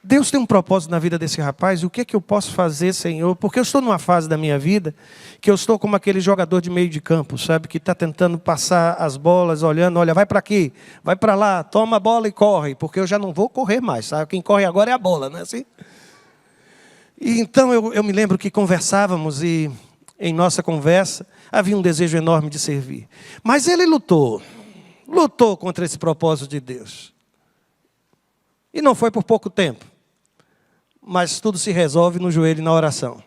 Deus tem um propósito na vida desse rapaz, e o que é que eu posso fazer, Senhor? Porque eu estou numa fase da minha vida, que eu estou como aquele jogador de meio de campo, sabe? Que está tentando passar as bolas, olhando, olha, vai para aqui, vai para lá, toma a bola e corre, porque eu já não vou correr mais, sabe? Quem corre agora é a bola, não é assim? E então eu me lembro que conversávamos, e em nossa conversa havia um desejo enorme de servir. Mas ele lutou contra esse propósito de Deus. E não foi por pouco tempo. Mas tudo se resolve no joelho e na oração.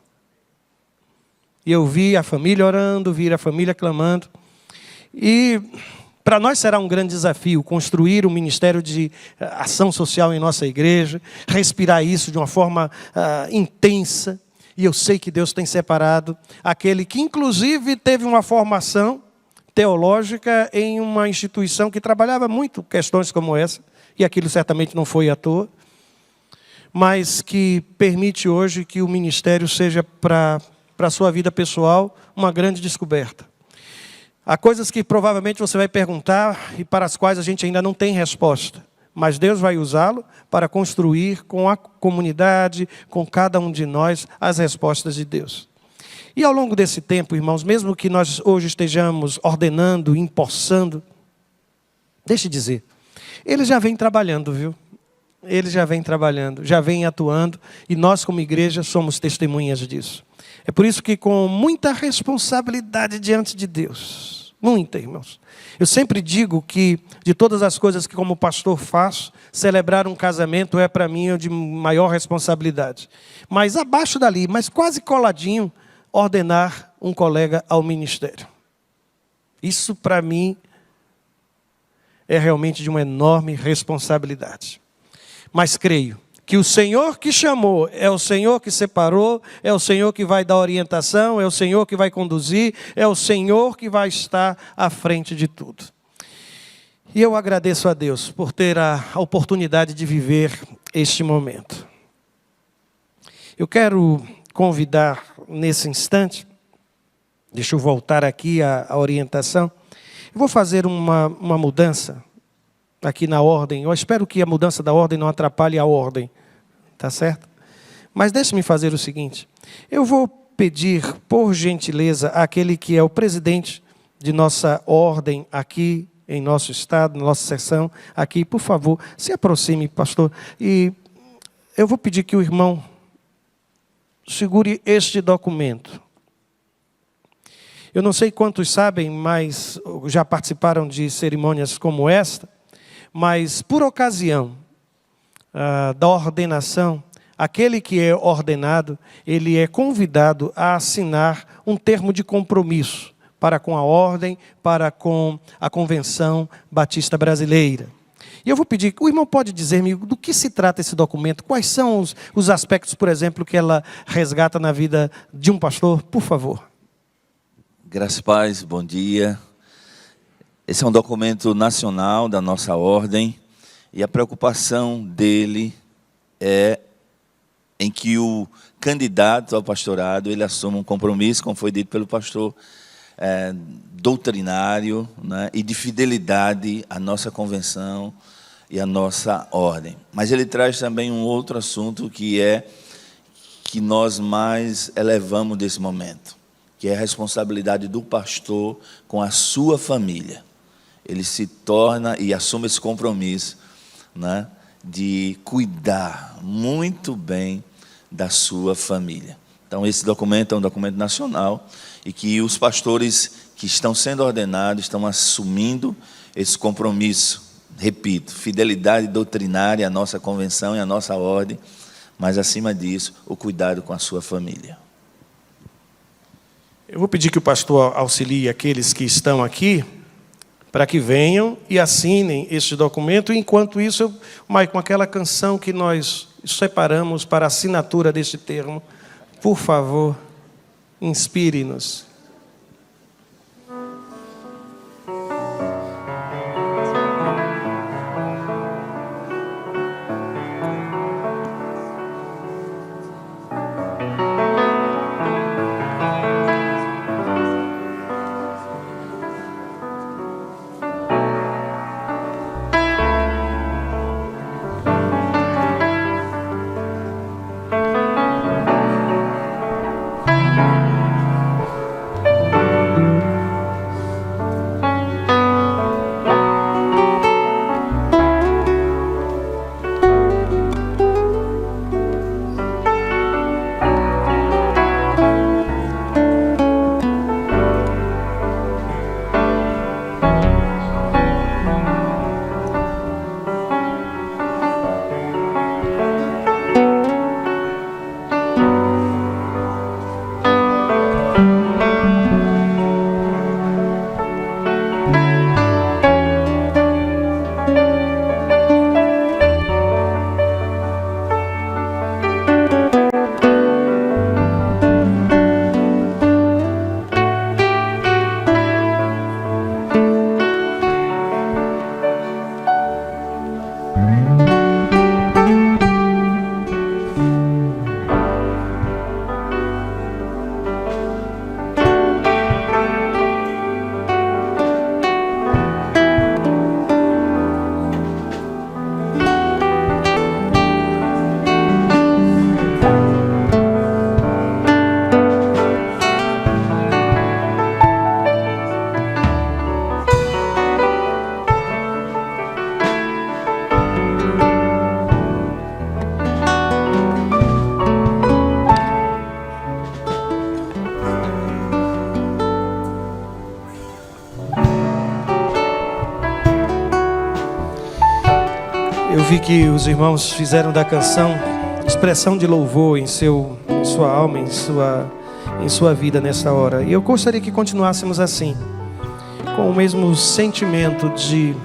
E eu vi a família orando, vi a família clamando. E para nós será um grande desafio construir um ministério de ação social em nossa igreja, respirar isso de uma forma intensa. E eu sei que Deus tem separado aquele que inclusive teve uma formação teológica em uma instituição que trabalhava muito questões como essa. E aquilo certamente não foi à toa, mas que permite hoje que o ministério seja para a sua vida pessoal uma grande descoberta. Há coisas que provavelmente você vai perguntar e para as quais a gente ainda não tem resposta, mas Deus vai usá-lo para construir com a comunidade, com cada um de nós, as respostas de Deus. E ao longo desse tempo, irmãos, mesmo que nós hoje estejamos ordenando, empossando, deixe eu dizer, ele já vem trabalhando, viu? Ele já vem trabalhando, já vem atuando, e nós como igreja somos testemunhas disso. É por isso que com muita responsabilidade diante de Deus, muita, irmãos. Eu sempre digo que de todas as coisas que como pastor faço, celebrar um casamento é para mim de maior responsabilidade. Mas abaixo dali, mas quase coladinho, ordenar um colega ao ministério. Isso para mim é realmente de uma enorme responsabilidade. Mas creio que o Senhor que chamou, é o Senhor que separou, é o Senhor que vai dar orientação, é o Senhor que vai conduzir, é o Senhor que vai estar à frente de tudo. E eu agradeço a Deus por ter a oportunidade de viver este momento. Eu quero convidar nesse instante, deixa eu voltar aqui à orientação, eu vou fazer uma mudança aqui na ordem. Eu espero que a mudança da ordem não atrapalhe a ordem. Tá certo? Mas deixe-me fazer o seguinte. Eu vou pedir, por gentileza, àquele que é o presidente de nossa ordem aqui em nosso estado, nossa seção aqui, por favor, se aproxime, pastor. E eu vou pedir que o irmão segure este documento. Eu não sei quantos sabem, mas já participaram de cerimônias como esta, mas por ocasião da ordenação, aquele que é ordenado, ele é convidado a assinar um termo de compromisso para com a ordem, para com a Convenção Batista Brasileira. E eu vou pedir, o irmão pode dizer-me do que se trata esse documento? Quais são os aspectos, por exemplo, que ela resgata na vida de um pastor? Por favor. Graças e paz, bom dia. Esse é um documento nacional da nossa ordem e a preocupação dele é em que o candidato ao pastorado ele assuma um compromisso, como foi dito pelo pastor, doutrinário, né, e de fidelidade à nossa convenção e à nossa ordem. Mas ele traz também um outro assunto que nós mais elevamos desse momento, que é a responsabilidade do pastor com a sua família. Ele se torna e assume esse compromisso, né, de cuidar muito bem da sua família. Então, esse documento é um documento nacional e que os pastores que estão sendo ordenados estão assumindo esse compromisso. Repito, fidelidade doutrinária à nossa convenção e à nossa ordem, mas, acima disso, o cuidado com a sua família. Eu vou pedir que o pastor auxilie aqueles que estão aqui, para que venham e assinem este documento. Enquanto isso, com aquela canção que nós separamos para a assinatura deste termo, por favor, inspire-nos. vi que os irmãos fizeram da canção expressão de louvor em sua alma, em sua vida nessa hora. E eu gostaria que continuássemos assim, com o mesmo sentimento de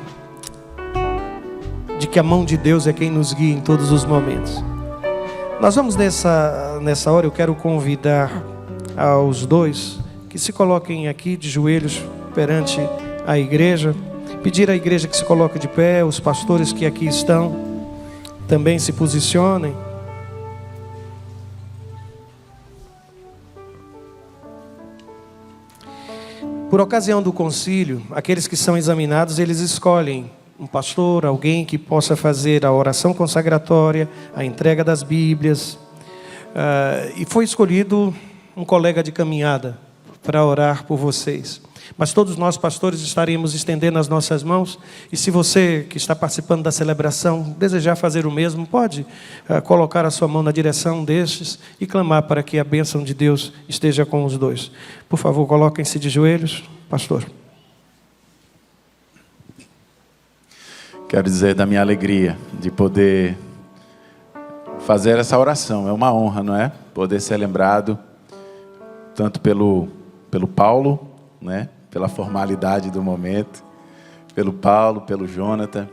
que a mão de Deus é quem nos guia em todos os momentos. Nós vamos nessa hora, eu quero convidar aos dois que se coloquem aqui de joelhos perante a igreja, pedir à igreja que se coloque de pé, os pastores que aqui estão também se posicionem. Por ocasião do concílio, aqueles que são examinados, eles escolhem um pastor, alguém que possa fazer a oração consagratória, a entrega das Bíblias. E foi escolhido um colega de caminhada para orar por vocês. Mas todos nós, pastores, estaremos estendendo as nossas mãos. E se você que está participando da celebração desejar fazer o mesmo, pode colocar a sua mão na direção destes e clamar para que a bênção de Deus esteja com os dois. Por favor, coloquem-se de joelhos, pastor. Quero dizer da minha alegria de poder fazer essa oração. É uma honra, não é? Poder ser lembrado tanto pelo Paulo, né? Pela formalidade do momento, pelo Paulo, pelo Jonathan.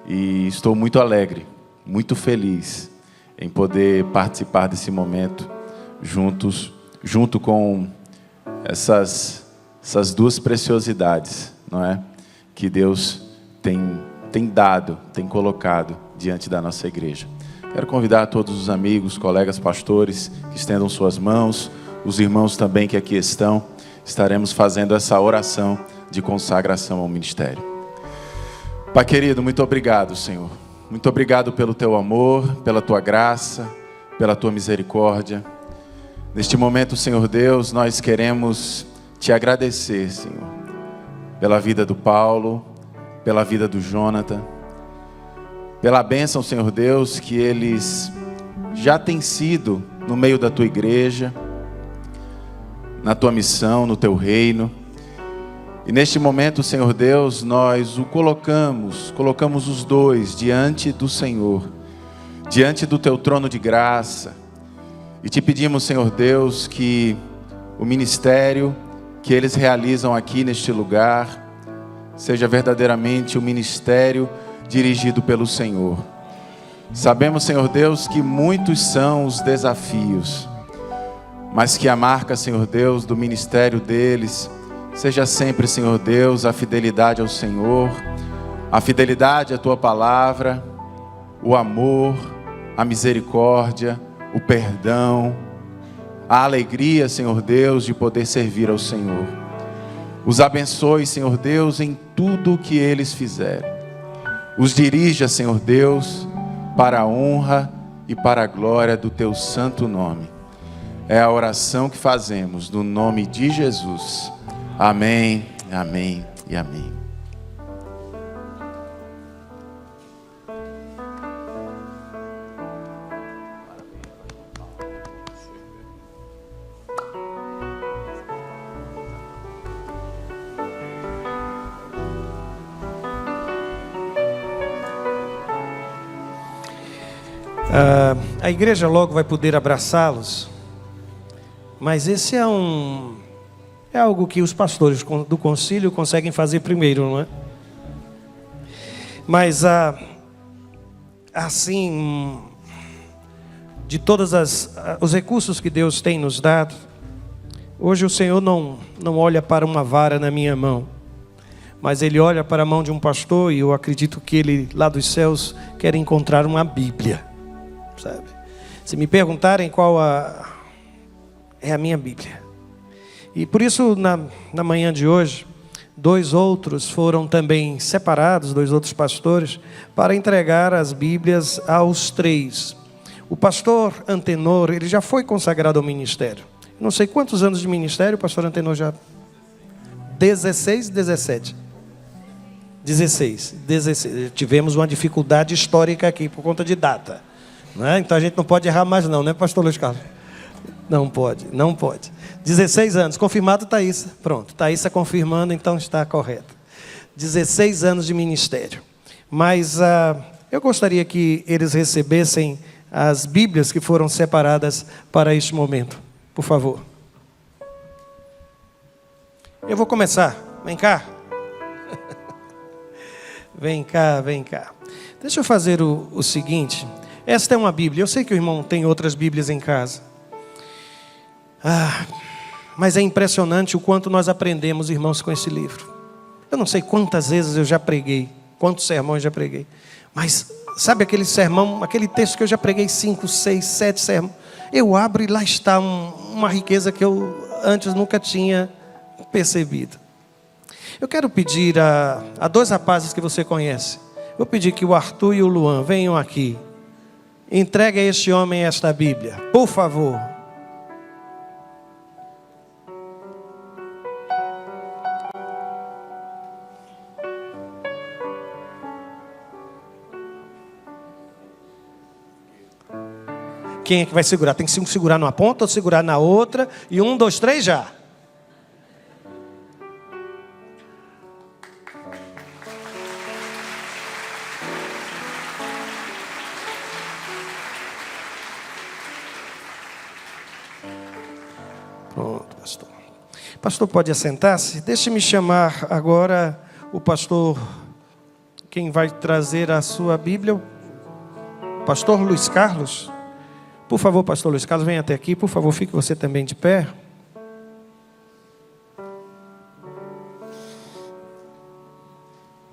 E estou muito alegre, muito feliz em poder participar desse momento junto com essas duas preciosidades, não é? Que Deus tem dado, tem colocado diante da nossa igreja. Quero convidar todos os amigos, colegas, pastores que estendam suas mãos, os irmãos também que aqui estão. Estaremos fazendo essa oração de consagração ao ministério. Pai querido, muito obrigado, Senhor. Muito obrigado pelo Teu amor, pela Tua graça, pela Tua misericórdia. Neste momento, Senhor Deus, nós queremos Te agradecer, Senhor, pela vida do Paulo, pela vida do Jonathan, pela bênção, Senhor Deus, que eles já têm sido no meio da Tua igreja, na Tua missão, no Teu reino. E neste momento, Senhor Deus, nós o colocamos os dois diante do Senhor, diante do Teu trono de graça, e Te pedimos, Senhor Deus, que o ministério que eles realizam aqui neste lugar seja verdadeiramente o ministério dirigido pelo Senhor. Sabemos, Senhor Deus, que muitos são os desafios, mas que a marca, Senhor Deus, do ministério deles seja sempre, Senhor Deus, a fidelidade ao Senhor, a fidelidade à Tua palavra, o amor, a misericórdia, o perdão, a alegria, Senhor Deus, de poder servir ao Senhor. Os abençoe, Senhor Deus, em tudo o que eles fizerem. Os dirija, Senhor Deus, para a honra e para a glória do Teu santo nome. É a oração que fazemos no nome de Jesus. Amém, amém e amém. A igreja logo vai poder abraçá-los, mas esse é algo que os pastores do concílio conseguem fazer primeiro, não é? Mas assim, de todos os recursos que Deus tem nos dado, hoje o Senhor não olha para uma vara na minha mão, mas Ele olha para a mão de um pastor, e eu acredito que Ele lá dos céus quer encontrar uma Bíblia, sabe? Se me perguntarem qual é a minha Bíblia. E por isso, na manhã de hoje, dois outros foram também separados, dois outros pastores, para entregar as Bíblias aos três. O pastor Antenor, ele já foi consagrado ao ministério. Não sei quantos anos de ministério o pastor Antenor já... 16, 17. 16. Tivemos uma dificuldade histórica aqui por conta de data, não é? Então a gente não pode errar mais não, né, pastor Luiz Carlos? Não pode. 16 anos, confirmado Thaísa. Pronto, Thaísa confirmando, então está correto. 16 anos de ministério. Mas Eu gostaria que eles recebessem as Bíblias que foram separadas para este momento. Por favor. Eu vou começar. Vem cá. Vem cá, vem cá. Deixa eu fazer o seguinte. Esta é uma Bíblia. Eu sei que o irmão tem outras Bíblias em casa. Mas é impressionante o quanto nós aprendemos, irmãos, com esse livro. Eu não sei quantas vezes eu já preguei, quantos sermões já preguei. Mas sabe aquele sermão, aquele texto que eu já preguei 5, 6, 7 sermões? Eu abro e lá está uma riqueza que eu antes nunca tinha percebido. Eu quero pedir a dois rapazes que você conhece. Vou pedir que o Arthur e o Luan venham aqui. Entregue a este homem esta Bíblia, por favor. Quem é que vai segurar? Tem que segurar numa ponta ou segurar na outra? E 1, 2, 3 já. Pronto, pastor. Pastor, pode assentar-se? Deixe-me chamar agora o pastor, quem vai trazer a sua Bíblia, o pastor Luiz Carlos. Por favor, pastor Luiz Carlos, venha até aqui. Por favor, fique você também de pé.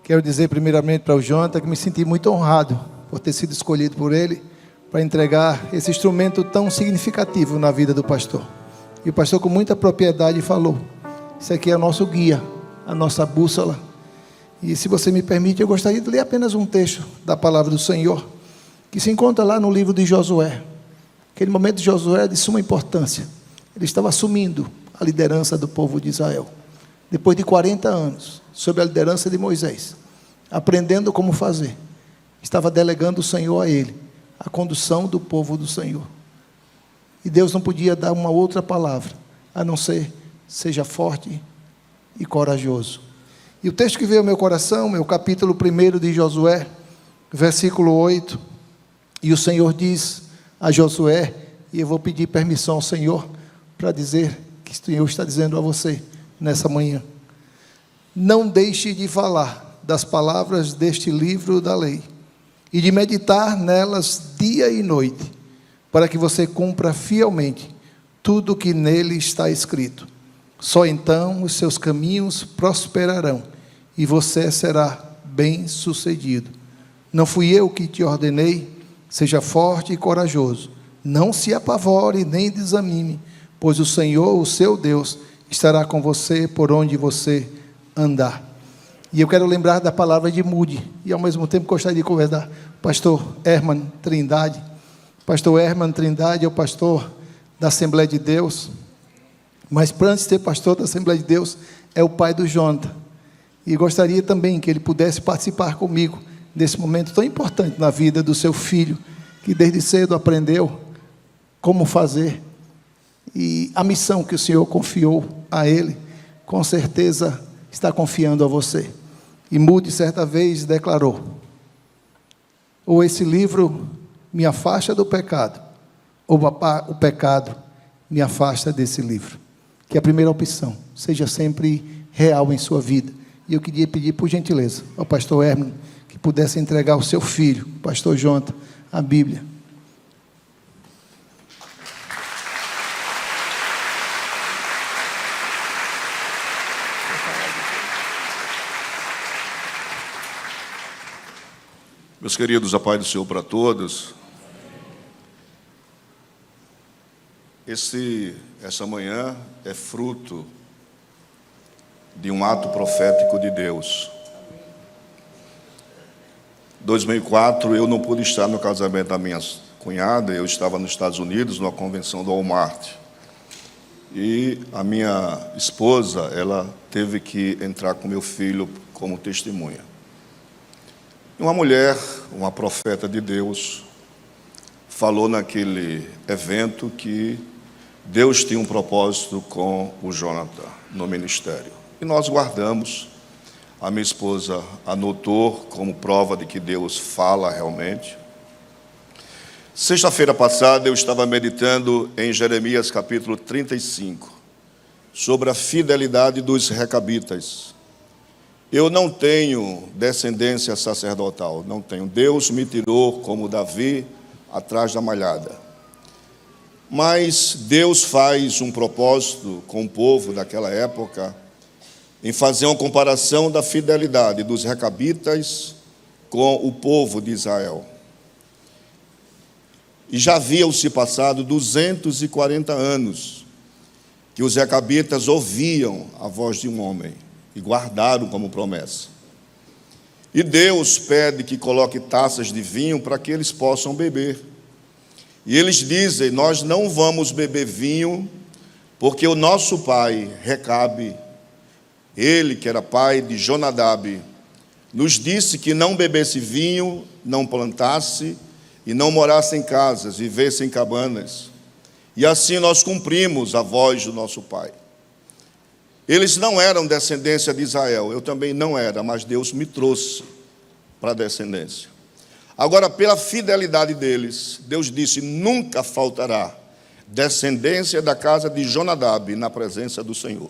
Quero dizer primeiramente para o Jonathan que me senti muito honrado por ter sido escolhido por ele para entregar esse instrumento tão significativo na vida do pastor. E o pastor com muita propriedade falou: isso aqui é o nosso guia, a nossa bússola. E se você me permite, eu gostaria de ler apenas um texto da palavra do Senhor, que se encontra lá no livro de Josué. Aquele momento de Josué é de suma importância. Ele estava assumindo a liderança do povo de Israel. Depois de 40 anos, sob a liderança de Moisés, aprendendo como fazer, estava delegando o Senhor a ele, a condução do povo do Senhor. E Deus não podia dar uma outra palavra, a não ser: seja forte e corajoso. E o texto que veio ao meu coração é o capítulo 1 de Josué, versículo 8. E o Senhor diz a Josué, e eu vou pedir permissão ao Senhor para dizer que o Senhor está dizendo a você nessa manhã: não deixe de falar das palavras deste livro da lei e de meditar nelas dia e noite, para que você cumpra fielmente tudo o que nele está escrito. Só então os seus caminhos prosperarão e você será bem-sucedido. Não fui eu que te ordenei? Seja forte e corajoso, não se apavore nem desanime, pois o Senhor, o seu Deus, estará com você por onde você andar. E eu quero lembrar da palavra de Moody, e ao mesmo tempo gostaria de convidar o pastor Herman Trindade. Pastor Herman Trindade é o pastor da Assembleia de Deus, mas para antes de ser pastor da Assembleia de Deus, é o pai do Jonathan. E gostaria também que ele pudesse participar comigo desse momento tão importante na vida do seu filho, que desde cedo aprendeu como fazer, e a missão que o Senhor confiou a ele, com certeza está confiando a você. E Moody certa vez declarou: ou esse livro me afasta do pecado, ou o pecado me afasta desse livro. Que a primeira opção seja sempre real em sua vida. E eu queria pedir por gentileza ao pastor Herman que pudesse entregar ao seu filho, o pastor Jonathan, a Bíblia. Meus queridos, a paz do Senhor para todos. Essa manhã é fruto de um ato profético de Deus. 2004, eu não pude estar no casamento da minha cunhada, eu estava nos Estados Unidos, numa convenção do Walmart. E a minha esposa, ela teve que entrar com meu filho como testemunha. E uma mulher, uma profeta de Deus, falou naquele evento que Deus tinha um propósito com o Jonathan no ministério. E nós guardamos A minha esposa anotou como prova de que Deus fala realmente. Sexta-feira passada eu estava meditando em Jeremias capítulo 35, sobre a fidelidade dos recabitas. Eu não tenho descendência sacerdotal, não tenho. Deus me tirou como Davi atrás da malhada. Mas Deus faz um propósito com o povo daquela época em fazer uma comparação da fidelidade dos recabitas com o povo de Israel. E já haviam-se passado 240 anos que os recabitas ouviam a voz de um homem e guardaram como promessa. E Deus pede que coloque taças de vinho para que eles possam beber. E eles dizem: nós não vamos beber vinho, porque o nosso pai, Recabe, ele que era pai de Jonadab, nos disse que não bebesse vinho, não plantasse e não morasse em casas, vivesse em cabanas. E assim nós cumprimos a voz do nosso pai. Eles não eram descendência de Israel, eu também não era, mas Deus me trouxe para a descendência. Agora, pela fidelidade deles, Deus disse: nunca faltará descendência da casa de Jonadab na presença do Senhor.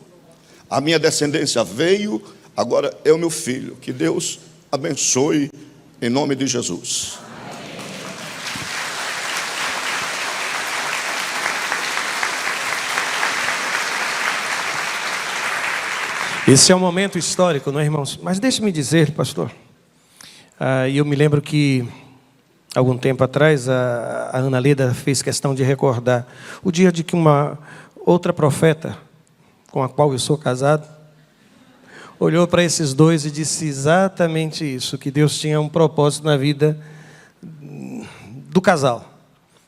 A minha descendência veio, agora é o meu filho. Que Deus abençoe em nome de Jesus. Esse é um momento histórico, não é, irmãos? Mas deixe-me dizer, pastor, e eu me lembro que, algum tempo atrás, a Ana Leda fez questão de recordar o dia de que uma outra profeta, com a qual eu sou casado, olhou para esses dois e disse exatamente isso, que Deus tinha um propósito na vida do casal.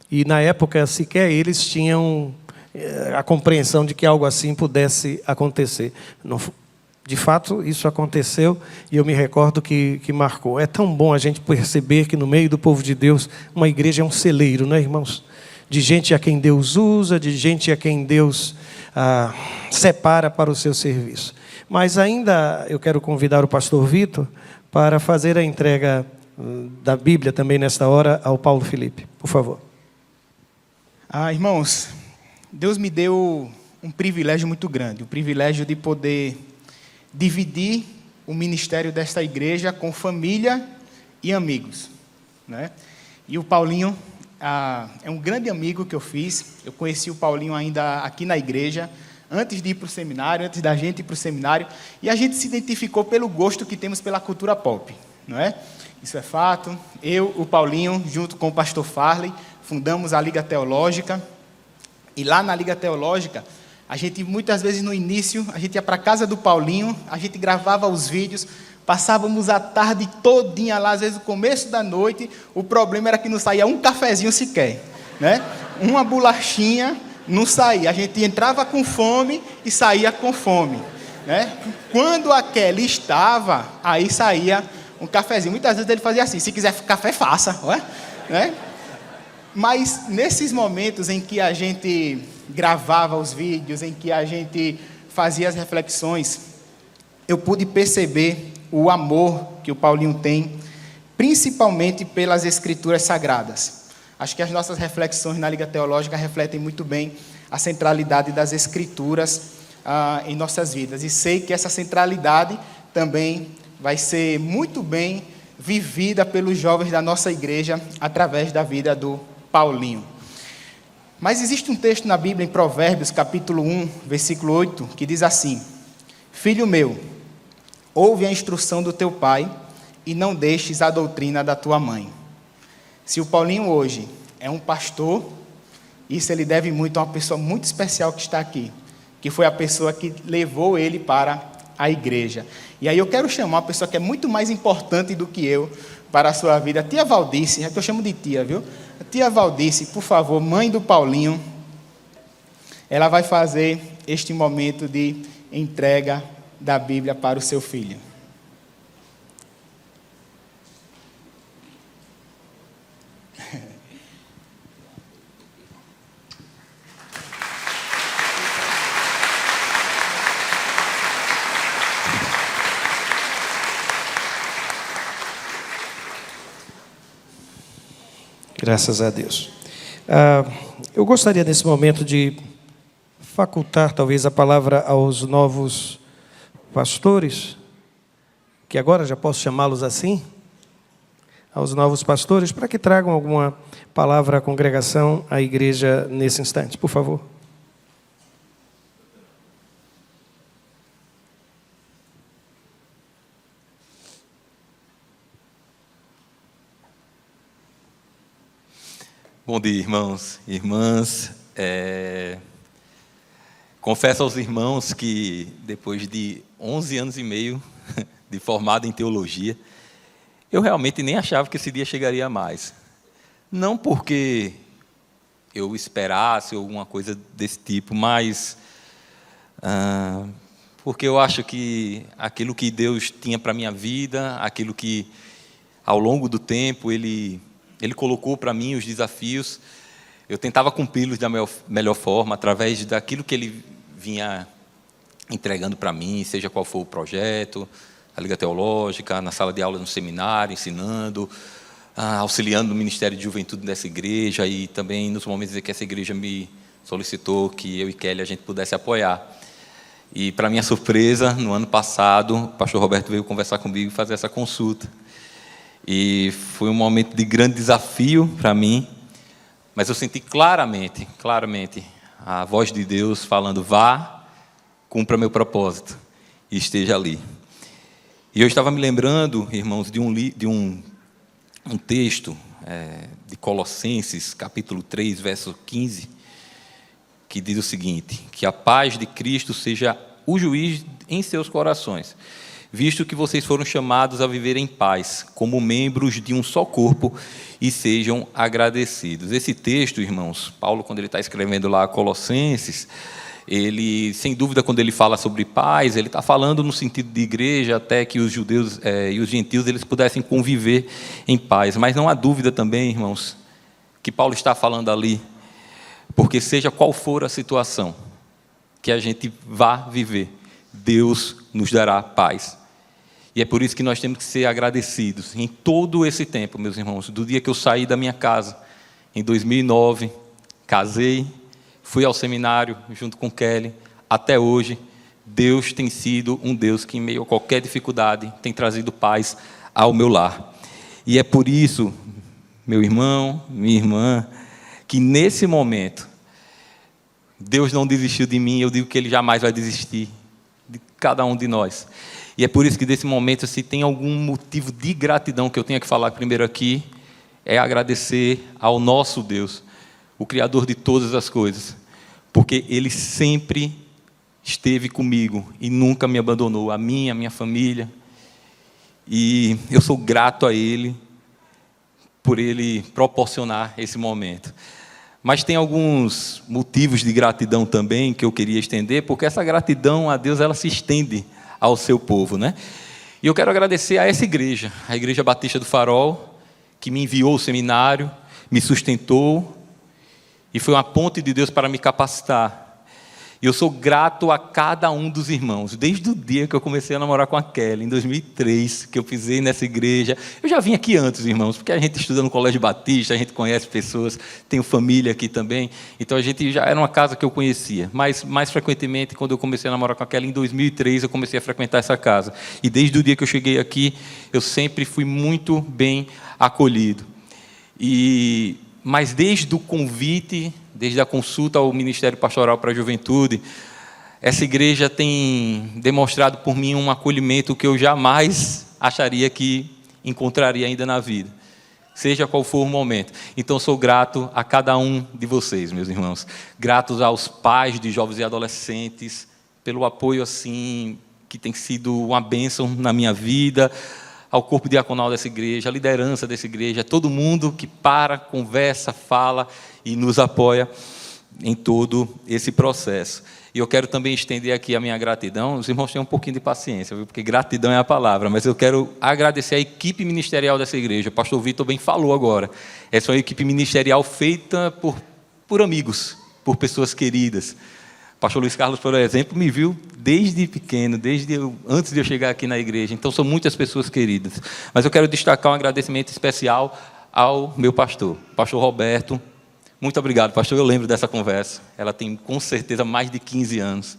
E, na época, sequer eles tinham a compreensão de que algo assim pudesse acontecer. Não, de fato, isso aconteceu e eu me recordo que marcou. É tão bom a gente perceber que no meio do povo de Deus, uma igreja é um celeiro, não é, irmãos? De gente a quem Deus usa, de gente a quem Deus separa para o seu serviço. Mas ainda eu quero convidar o pastor Vitor para fazer a entrega da Bíblia também nesta hora ao Paulo Felipe. Por favor. Irmãos, Deus me deu um privilégio muito grande, o privilégio de poder dividir o ministério desta igreja com família e amigos, né? E o Paulinho é um grande amigo que eu fiz. Eu conheci o Paulinho ainda aqui na igreja, antes de ir para o seminário, antes da gente ir para o seminário, e a gente se identificou pelo gosto que temos pela cultura pop, não é? Isso é fato. Eu, o Paulinho, junto com o pastor Farley, fundamos a Liga Teológica, e lá na Liga Teológica, a gente, muitas vezes no início, a gente ia para a casa do Paulinho, a gente gravava os vídeos, passávamos a tarde todinha lá, às vezes no começo da noite. O problema era que não saía um cafezinho sequer, né? Uma bolachinha não saía. A gente entrava com fome e saía com fome, né? Quando a Kelly estava, aí saía um cafezinho. Muitas vezes ele fazia assim: se quiser café, faça, né? Mas nesses momentos em que a gente gravava os vídeos, em que a gente fazia as reflexões, eu pude perceber o amor que o Paulinho tem, principalmente pelas Escrituras Sagradas. Acho que as nossas reflexões na Liga Teológica refletem muito bem a centralidade das Escrituras em nossas vidas. E sei que essa centralidade também vai ser muito bem vivida pelos jovens da nossa igreja através da vida do Paulinho. Mas existe um texto na Bíblia, em Provérbios, capítulo 1, versículo 8, que diz assim: filho meu, ouve a instrução do teu pai e não deixes a doutrina da tua mãe. Se o Paulinho hoje é um pastor, isso ele deve muito a uma pessoa muito especial que está aqui, que foi a pessoa que levou ele para a igreja. E aí eu quero chamar uma pessoa que é muito mais importante do que eu para a sua vida, a tia Valdice, é que eu chamo de tia, viu? A tia Valdice, por favor, mãe do Paulinho, ela vai fazer este momento de entrega da Bíblia para o seu filho. Graças a Deus. Eu gostaria nesse momento de facultar talvez a palavra aos novos pastores, que agora já posso chamá-los assim, aos novos pastores, para que tragam alguma palavra à congregação, à igreja nesse instante, por favor. Bom dia, irmãos e irmãs. Confesso aos irmãos que depois de 11 anos e meio de formado em teologia, eu realmente nem achava que esse dia chegaria mais. Não porque eu esperasse alguma coisa desse tipo, mas porque eu acho que aquilo que Deus tinha para a minha vida, aquilo que ao longo do tempo Ele colocou para mim os desafios, eu tentava cumpri-los da melhor forma, através daquilo que Ele vinha entregando para mim, seja qual for o projeto, a Liga Teológica, na sala de aula no seminário, ensinando, auxiliando no Ministério de Juventude dessa igreja e também nos momentos em que essa igreja me solicitou que eu e Kelly a gente pudesse apoiar. E, para minha surpresa, no ano passado, o pastor Roberto veio conversar comigo e fazer essa consulta. E foi um momento de grande desafio para mim, mas eu senti claramente a voz de Deus falando: vá, cumpra meu propósito e esteja ali. E eu estava me lembrando, irmãos, de um texto de Colossenses, capítulo 3, verso 15, que diz o seguinte: que a paz de Cristo seja o juiz em seus corações, visto que vocês foram chamados a viver em paz, como membros de um só corpo, e sejam agradecidos. Esse texto, irmãos, Paulo, quando ele está escrevendo lá Colossenses, ele, sem dúvida, quando ele fala sobre paz, ele está falando no sentido de igreja, até que os judeus e os gentios eles pudessem conviver em paz. Mas não há dúvida também, irmãos, que Paulo está falando ali, porque seja qual for a situação que a gente vá viver, Deus nos dará paz. E é por isso que nós temos que ser agradecidos em todo esse tempo, meus irmãos, do dia que eu saí da minha casa, em 2009, casei, fui ao seminário junto com Kelly, até hoje, Deus tem sido um Deus que, em meio a qualquer dificuldade, tem trazido paz ao meu lar. E é por isso, meu irmão, minha irmã, que nesse momento, Deus não desistiu de mim, eu digo que Ele jamais vai desistir de cada um de nós. E é por isso que, nesse momento, se tem algum motivo de gratidão que eu tenha que falar primeiro aqui, é agradecer ao nosso Deus, o Criador de todas as coisas, porque Ele sempre esteve comigo e nunca me abandonou, a minha família. E eu sou grato a Ele por Ele proporcionar esse momento. Mas tem alguns motivos de gratidão também que eu queria estender, porque essa gratidão a Deus, ela se estende ao seu povo, né? E eu quero agradecer a essa igreja, a Igreja Batista do Farol, que me enviou ao seminário, me sustentou, e foi uma ponte de Deus para me capacitar. E eu sou grato a cada um dos irmãos, desde o dia que eu comecei a namorar com a Kelly, em 2003, que eu pisei nessa igreja. Eu já vim aqui antes, irmãos, porque a gente estuda no Colégio Batista, a gente conhece pessoas, tenho família aqui também, então a gente já era uma casa que eu conhecia. Mas, mais frequentemente, quando eu comecei a namorar com a Kelly, em 2003, eu comecei a frequentar essa casa. E desde o dia que eu cheguei aqui, eu sempre fui muito bem acolhido. Mas desde o convite, desde a consulta ao Ministério Pastoral para a Juventude, essa igreja tem demonstrado por mim um acolhimento que eu jamais acharia que encontraria ainda na vida, seja qual for o momento. Então, sou grato a cada um de vocês, meus irmãos. Gratos aos pais de jovens e adolescentes, pelo apoio assim que tem sido uma bênção na minha vida, ao corpo diaconal dessa igreja, à liderança dessa igreja, todo mundo que conversa, fala e nos apoia em todo esse processo. E eu quero também estender aqui a minha gratidão. Os irmãos tenham um pouquinho de paciência, viu? Porque gratidão é a palavra, mas eu quero agradecer a equipe ministerial dessa igreja. O pastor Vitor bem falou agora. Essa é uma equipe ministerial feita por amigos, por pessoas queridas. O pastor Luiz Carlos, por exemplo, me viu desde pequeno, antes de eu chegar aqui na igreja. Então, são muitas pessoas queridas. Mas eu quero destacar um agradecimento especial ao meu pastor Roberto. Muito obrigado, pastor. Eu lembro dessa conversa. Ela tem, com certeza, mais de 15 anos.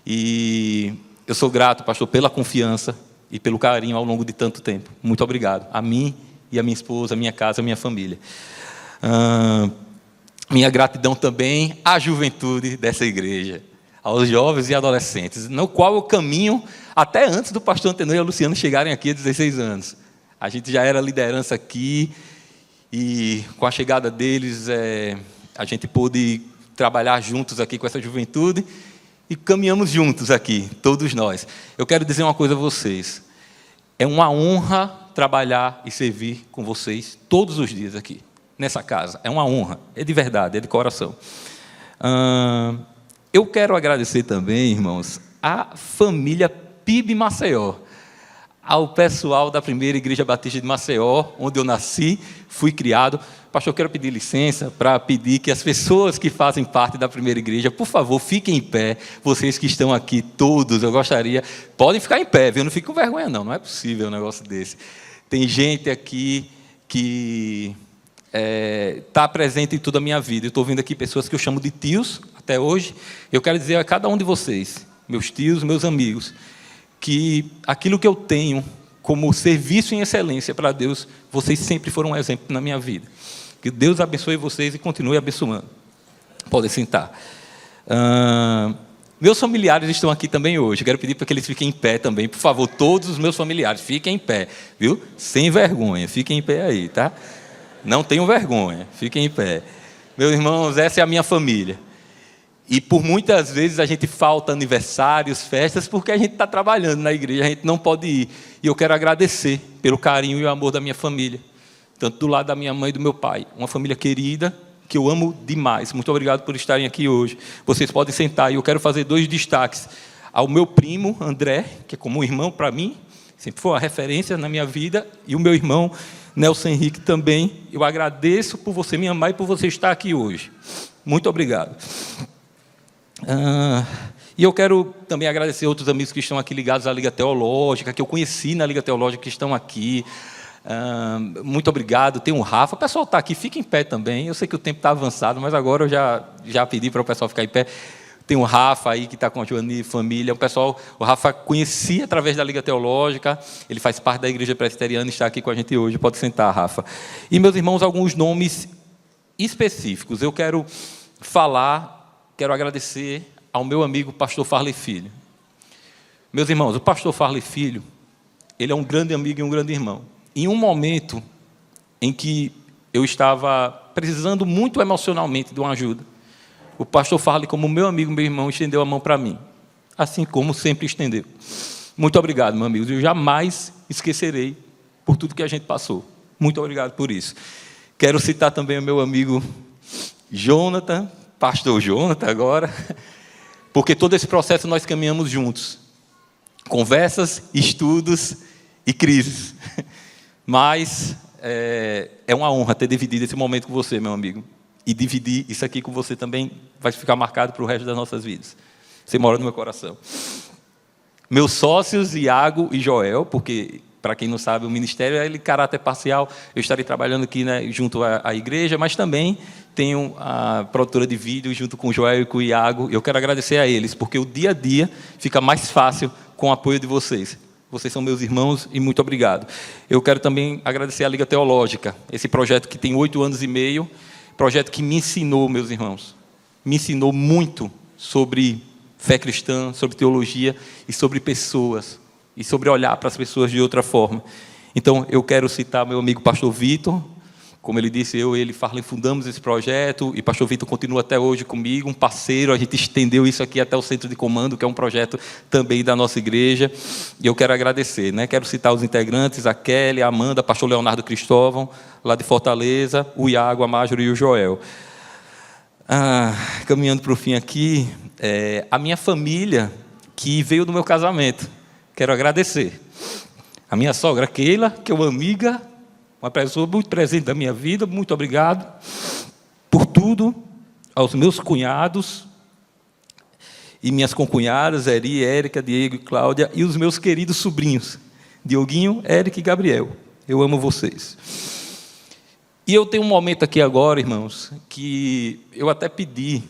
E eu sou grato, pastor, pela confiança e pelo carinho ao longo de tanto tempo. Muito obrigado. A mim e a minha esposa, a minha casa, a minha família. Minha gratidão também à juventude dessa igreja, aos jovens e adolescentes, no qual eu caminho até antes do pastor Antenor e a Luciana chegarem aqui há 16 anos. A gente já era liderança aqui e com a chegada deles a gente pôde trabalhar juntos aqui com essa juventude e caminhamos juntos aqui, todos nós. Eu quero dizer uma coisa a vocês, é uma honra trabalhar e servir com vocês todos os dias aqui, nessa casa. É uma honra, é de verdade, é de coração. Eu quero agradecer também, irmãos, à família PIB Maceió, ao pessoal da primeira Igreja Batista de Maceió, onde eu nasci, fui criado. Pastor, eu quero pedir licença para pedir que as pessoas que fazem parte da primeira igreja, por favor, fiquem em pé. Vocês que estão aqui, todos, eu gostaria, podem ficar em pé, viu? Não fique com vergonha, não. Não é possível um negócio desse. Tem gente aqui que está presente em toda a minha vida. Eu estou vendo aqui pessoas que eu chamo de tios, até hoje. Eu quero dizer a cada um de vocês, meus tios, meus amigos, que aquilo que eu tenho como serviço em excelência para Deus, vocês sempre foram um exemplo na minha vida. Que Deus abençoe vocês e continue abençoando. Podem sentar. Meus familiares estão aqui também hoje. Quero pedir para que eles fiquem em pé também. Por favor, todos os meus familiares, fiquem em pé. Viu? Sem vergonha. Fiquem em pé aí, tá? Não tenham vergonha. Fiquem em pé. Meus irmãos, essa é a minha família. E por muitas vezes a gente falta aniversários, festas, porque a gente está trabalhando na igreja, a gente não pode ir. E eu quero agradecer pelo carinho e o amor da minha família, tanto do lado da minha mãe e do meu pai. Uma família querida, que eu amo demais. Muito obrigado por estarem aqui hoje. Vocês podem sentar. E eu quero fazer 2 destaques. Ao meu primo, André, que é como um irmão para mim, sempre foi uma referência na minha vida, e o meu irmão, Nelson Henrique, também. Eu agradeço por você me amar e por você estar aqui hoje. Muito obrigado. E eu quero também agradecer outros amigos que estão aqui ligados à Liga Teológica, que eu conheci na Liga Teológica, que estão aqui. Muito obrigado. Tem o Rafa. O pessoal está aqui, fica em pé também. Eu sei que o tempo está avançado, mas agora eu já pedi para o pessoal ficar em pé. Tem o Rafa aí, que está com a Joani família. O Rafa conhecia através da Liga Teológica. Ele faz parte da Igreja Presbiteriana e está aqui com a gente hoje. Pode sentar, Rafa. E, meus irmãos, alguns nomes específicos. Eu quero agradecer ao meu amigo pastor Farley Filho. Meus irmãos, o pastor Farley Filho, ele é um grande amigo e um grande irmão. Em um momento em que eu estava precisando muito emocionalmente de uma ajuda, o pastor Farley, como meu amigo, meu irmão, estendeu a mão para mim, assim como sempre estendeu. Muito obrigado, meus amigos. Eu jamais esquecerei por tudo que a gente passou. Muito obrigado por isso. Quero citar também o meu amigo Jonathan, pastor Jonathan agora, porque todo esse processo nós caminhamos juntos. Conversas, estudos e crises. Mas é uma honra ter dividido esse momento com você, meu amigo. E dividir isso aqui com você também vai ficar marcado para o resto das nossas vidas. Você mora no meu coração. Meus sócios, Iago e Joel, porque, para quem não sabe, o ministério é de caráter parcial. Eu estarei trabalhando aqui, né, junto à igreja, mas também tenho a produtora de vídeo junto com o Joel e com o Iago. Eu quero agradecer a eles, porque o dia a dia fica mais fácil com o apoio de vocês. Vocês são meus irmãos e muito obrigado. Eu quero também agradecer a Liga Teológica, esse projeto que tem 8 anos e meio, projeto que me ensinou, meus irmãos, me ensinou muito sobre fé cristã, sobre teologia e sobre pessoas, e sobre olhar para as pessoas de outra forma. Então, eu quero citar meu amigo pastor Vitor. Como ele disse, eu e ele fundamos esse projeto, e pastor Vitor continua até hoje comigo, um parceiro. A gente estendeu isso aqui até o Centro de Comando, que é um projeto também da nossa igreja, e eu quero agradecer, né? Quero citar os integrantes, a Kelly, a Amanda, pastor Leonardo Cristóvão, lá de Fortaleza, o Iago, a Májoro e o Joel. Caminhando para o fim aqui, a minha família, que veio do meu casamento, quero agradecer. A minha sogra Keila, que é uma amiga, uma pessoa muito presente da minha vida, muito obrigado por tudo. Aos meus cunhados e minhas concunhadas, Eri, Érica, Diego e Cláudia, e os meus queridos sobrinhos, Dioguinho, Érica e Gabriel. Eu amo vocês. E eu tenho um momento aqui agora, irmãos, que eu até pedi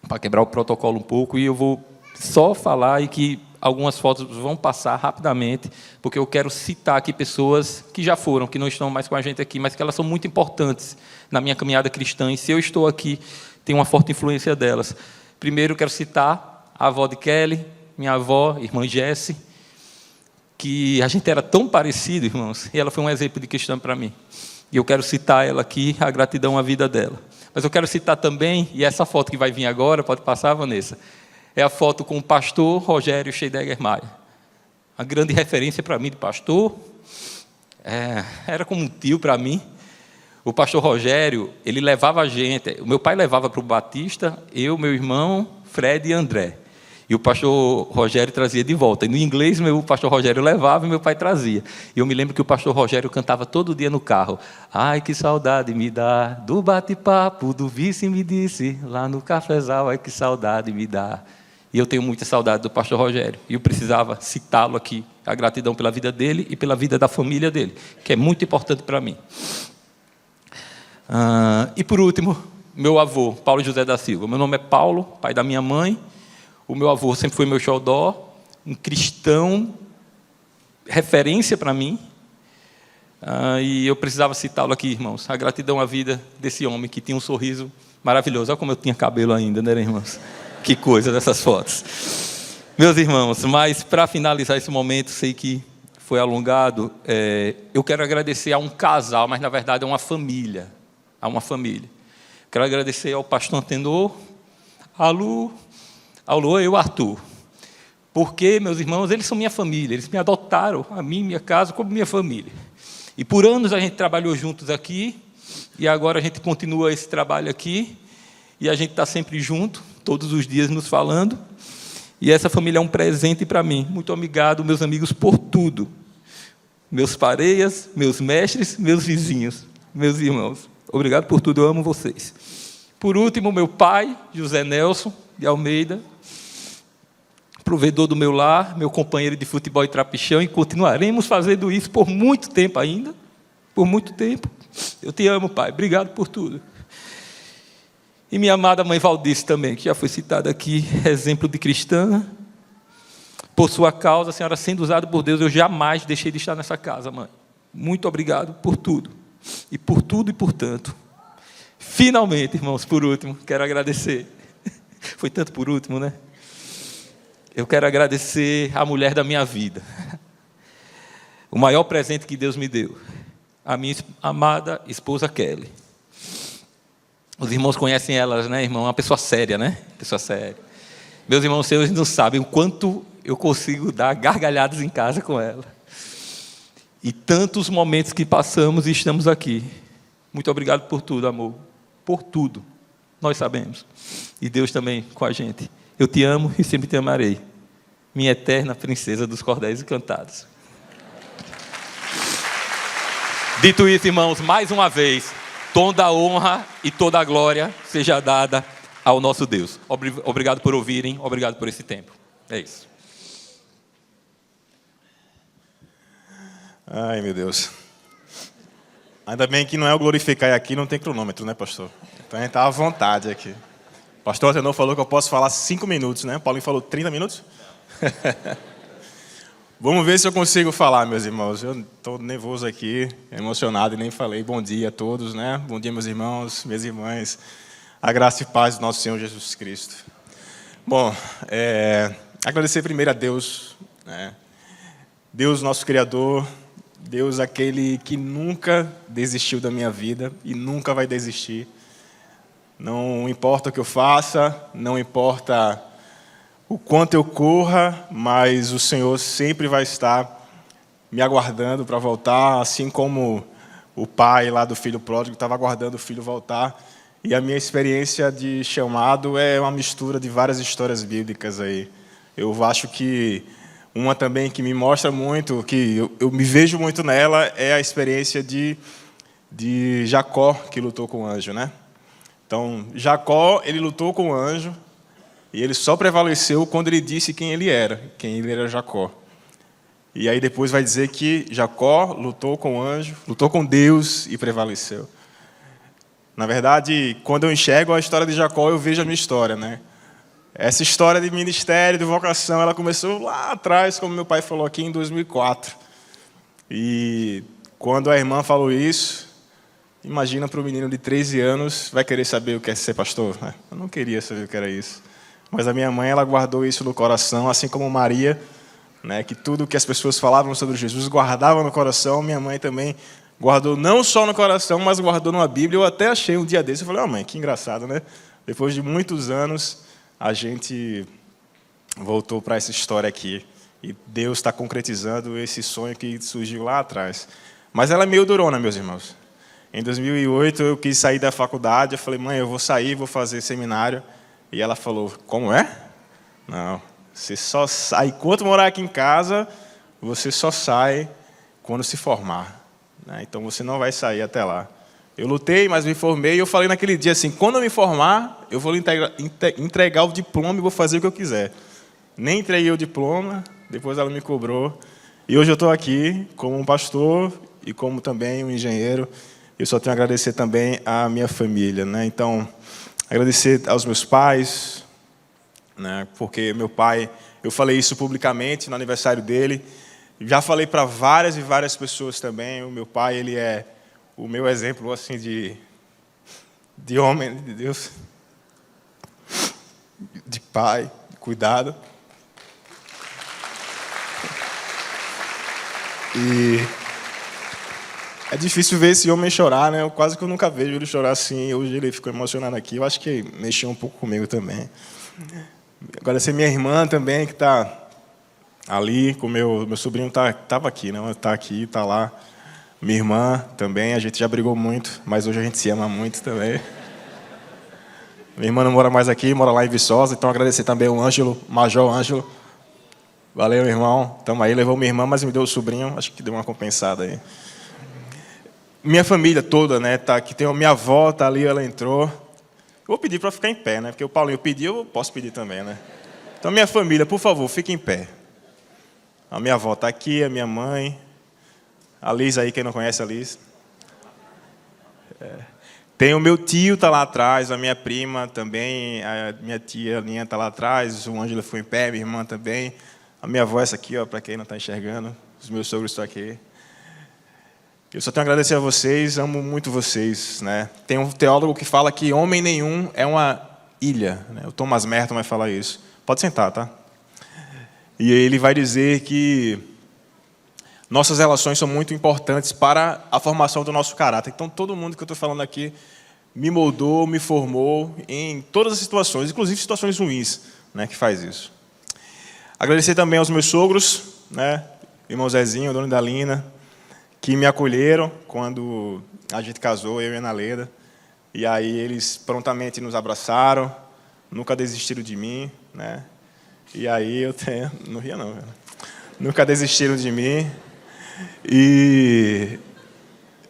para quebrar o protocolo um pouco, e eu vou só falar e que algumas fotos vão passar rapidamente, porque eu quero citar aqui pessoas que já foram, que não estão mais com a gente aqui, mas que elas são muito importantes na minha caminhada cristã, e se eu estou aqui, tem uma forte influência delas. Primeiro, eu quero citar a avó de Kelly, minha avó, irmã Jessie, que a gente era tão parecido, irmãos, e ela foi um exemplo de cristã para mim. E eu quero citar ela aqui, a gratidão à vida dela. Mas eu quero citar também, e essa foto que vai vir agora, pode passar, Vanessa, é a foto com o pastor Rogério Scheidegger Maia. Uma grande referência para mim de pastor, era como um tio para mim. O pastor Rogério, ele levava a gente, o meu pai levava para o Batista, eu, meu irmão, Fred e André. E o pastor Rogério trazia de volta. E no inglês, o pastor Rogério levava e meu pai trazia. E eu me lembro que o pastor Rogério cantava todo dia no carro. Ai, que saudade me dá do bate-papo, do vice me disse, lá no cafezal, ai, que saudade me dá. E eu tenho muita saudade do pastor Rogério. E eu precisava citá-lo aqui, a gratidão pela vida dele e pela vida da família dele, que é muito importante para mim. E por último, meu avô, Paulo José da Silva. Meu nome é Paulo, pai da minha mãe. O meu avô sempre foi meu xodó, um cristão, referência para mim. E eu precisava citá-lo aqui, irmãos. A gratidão à vida desse homem que tinha um sorriso maravilhoso. Olha como eu tinha cabelo ainda, né, irmãos? Que coisa dessas fotos. Meus irmãos, mas para finalizar esse momento, sei que foi alongado, eu quero agradecer a um casal, mas na verdade é uma família. A uma família. Quero agradecer ao pastor Antenor, ao Lu e ao Arthur. Porque, meus irmãos, eles são minha família. Eles me adotaram, a mim, minha casa, como minha família. E por anos a gente trabalhou juntos aqui, e agora a gente continua esse trabalho aqui, e a gente está sempre junto, todos os dias nos falando, e essa família é um presente para mim. Muito obrigado, meus amigos, por tudo. Meus pareias, meus mestres, meus vizinhos, meus irmãos. Obrigado por tudo, eu amo vocês. Por último, meu pai, José Nelson de Almeida, provedor do meu lar, meu companheiro de futebol e trapichão, e continuaremos fazendo isso por muito tempo ainda, por muito tempo. Eu te amo, pai, obrigado por tudo. E minha amada mãe Valdice também, que já foi citada aqui, exemplo de cristã. Por sua causa, a senhora sendo usada por Deus, eu jamais deixei de estar nessa casa, mãe. Muito obrigado por tudo. E por tudo e por tanto. Finalmente, irmãos, por último, quero agradecer. Foi tanto por último, né? Eu quero agradecer a mulher da minha vida. O maior presente que Deus me deu. A minha amada esposa Kelly. Os irmãos conhecem elas, né, irmão? Uma pessoa séria, né? Pessoa séria. Meus irmãos, vocês não sabem o quanto eu consigo dar gargalhadas em casa com ela. E tantos momentos que passamos e estamos aqui. Muito obrigado por tudo, amor. Por tudo. Nós sabemos. E Deus também com a gente. Eu te amo e sempre te amarei. Minha eterna princesa dos cordéis encantados. Dito isso, irmãos, mais uma vez, toda a honra e toda a glória seja dada ao nosso Deus. Obrigado por ouvirem, obrigado por esse tempo. É isso. Ai, meu Deus. Ainda bem que não é o glorificar aqui, não tem cronômetro, né, pastor? Então a gente está à vontade aqui. O pastor Antenor falou que eu posso falar 5 minutos, né? O Paulinho falou 30 minutos? Vamos ver se eu consigo falar, meus irmãos. Eu estou nervoso aqui, emocionado e nem falei. Bom dia a todos, né? Bom dia, meus irmãos, minhas irmãs. A graça e paz do nosso Senhor Jesus Cristo. Bom, agradecer primeiro a Deus, né? Deus, nosso Criador, Deus, aquele que nunca desistiu da minha vida e nunca vai desistir. Não importa o que eu faça, não importa o quanto eu corra, mas o Senhor sempre vai estar me aguardando para voltar, assim como o pai lá do filho pródigo estava aguardando o filho voltar. E a minha experiência de chamado é uma mistura de várias histórias bíblicas aí. Eu acho que uma também que me mostra muito, que eu me vejo muito nela, é a experiência de Jacó, que lutou com o anjo, né? Então, Jacó, ele lutou com o anjo, e ele só prevaleceu quando ele disse quem ele era Jacó. E aí depois vai dizer que Jacó lutou com o anjo, lutou com Deus e prevaleceu. Na verdade, quando eu enxergo a história de Jacó, eu vejo a minha história, né? Essa história de ministério, de vocação, ela começou lá atrás, como meu pai falou aqui, em 2004. E quando a irmã falou isso, imagina para um menino de 13 anos, vai querer saber o que é ser pastor? Eu não queria saber o que era isso. Mas a minha mãe, ela guardou isso no coração, assim como Maria, né, que tudo que as pessoas falavam sobre Jesus guardava no coração. Minha mãe também guardou não só no coração, mas guardou numa Bíblia. Eu até achei um dia desse, eu falei, mãe, que engraçado, né? Depois de muitos anos, a gente voltou para essa história aqui. E Deus está concretizando esse sonho que surgiu lá atrás. Mas ela é meio durona, meus irmãos. Em 2008, eu quis sair da faculdade. Eu falei, mãe, eu vou sair, vou fazer seminário. E ela falou, como é? Não, você só sai. Enquanto morar aqui em casa, você só sai quando se formar. Então, você não vai sair até lá. Eu lutei, mas me formei. E eu falei naquele dia assim, quando eu me formar, eu vou entregar o diploma e vou fazer o que eu quiser. Nem entreguei o diploma, depois ela me cobrou. E hoje eu estou aqui como um pastor e como também um engenheiro. Eu só tenho a agradecer também à minha família, né? Então, agradecer aos meus pais, né? Porque meu pai, eu falei isso publicamente no aniversário dele. Já falei para várias e várias pessoas também. O meu pai, ele é o meu exemplo assim de homem de Deus, de pai, de cuidado. E é difícil ver esse homem chorar, né? Quase que eu nunca vejo ele chorar assim. Hoje ele ficou emocionado aqui. Eu acho que mexeu um pouco comigo também. Agradecer minha irmã também, que está ali, com meu sobrinho estava aqui, né? Está aqui, está lá. Minha irmã também, a gente já brigou muito, mas hoje a gente se ama muito também. Minha irmã não mora mais aqui, mora lá em Viçosa, então agradecer também o Ângelo, Major Ângelo. Valeu, irmão. Estamos aí, levou minha irmã, mas me deu o sobrinho, acho que deu uma compensada aí. Minha família toda, né, tá aqui. Tem a minha avó, tá ali, ela entrou. Eu vou pedir para ficar em pé, né? Porque o Paulinho pediu, eu posso pedir também, né? Então, minha família, por favor, fique em pé. A minha avó está aqui, a minha mãe. A Liz aí, quem não conhece a Liz. Tem o meu tio, está lá atrás, a minha prima também, a minha tia Linha está lá atrás, o Ângelo foi em pé, minha irmã também. A minha avó, essa aqui, para quem não está enxergando. Os meus sogros estão aqui. Eu só tenho a agradecer a vocês, amo muito vocês, né? Tem um teólogo que fala que homem nenhum é uma ilha, né? O Thomas Merton vai falar isso. Pode sentar, tá? E ele vai dizer que nossas relações são muito importantes para a formação do nosso caráter. Então, todo mundo que eu estou falando aqui me moldou, me formou em todas as situações, inclusive situações ruins, né, que faz isso. Agradecer também aos meus sogros, né, irmão Zezinho, dono da Lina, que me acolheram quando a gente casou, eu e a Ana Leda. E aí eles prontamente nos abraçaram, nunca desistiram de mim, né? E aí eu tenho... Não ria não, cara. Nunca desistiram de mim. E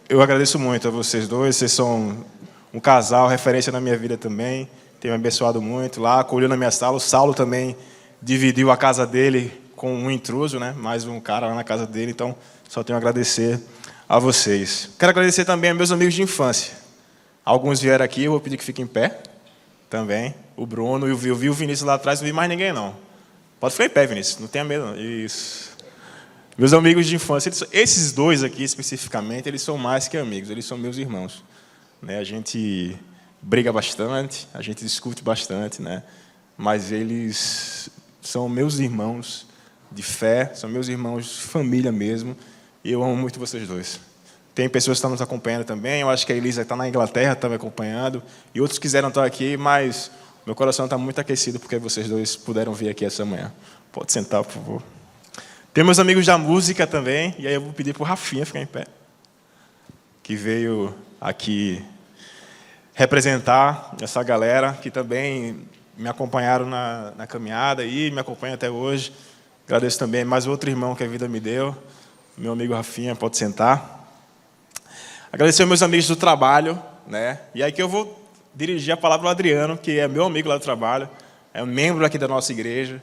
eu agradeço muito a vocês dois. Vocês são um casal, referência na minha vida também. Tem me abençoado muito lá, acolheu na minha sala. O Saulo também dividiu a casa dele com um intruso, né? Mais um cara lá na casa dele. Então, só tenho a agradecer a vocês. Quero agradecer também a meus amigos de infância. Alguns vieram aqui, eu vou pedir que fiquem em pé também. O Bruno, eu vi o Vinícius lá atrás, não vi mais ninguém, não. Pode ficar em pé, Vinícius, não tenha medo, não. Isso. Meus amigos de infância, esses dois aqui especificamente, eles são mais que amigos, eles são meus irmãos. Né? A gente briga bastante, a gente discute bastante, né? Mas eles são meus irmãos de fé, são meus irmãos de família mesmo, e eu amo muito vocês dois. Tem pessoas que estão nos acompanhando também, eu acho que a Elisa está na Inglaterra, está me acompanhando, e outros quiseram estar aqui, mas meu coração está muito aquecido porque vocês dois puderam vir aqui essa manhã. Pode sentar, por favor. Tem meus amigos da música também, e aí eu vou pedir para o Rafinha ficar em pé, que veio aqui representar essa galera que também me acompanharam na caminhada e me acompanham até hoje. Agradeço também mais outro irmão que a vida me deu, meu amigo Rafinha, pode sentar. Agradecer aos meus amigos do trabalho, né? E aí que eu vou dirigir a palavra ao Adriano, que é meu amigo lá do trabalho, é um membro aqui da nossa igreja.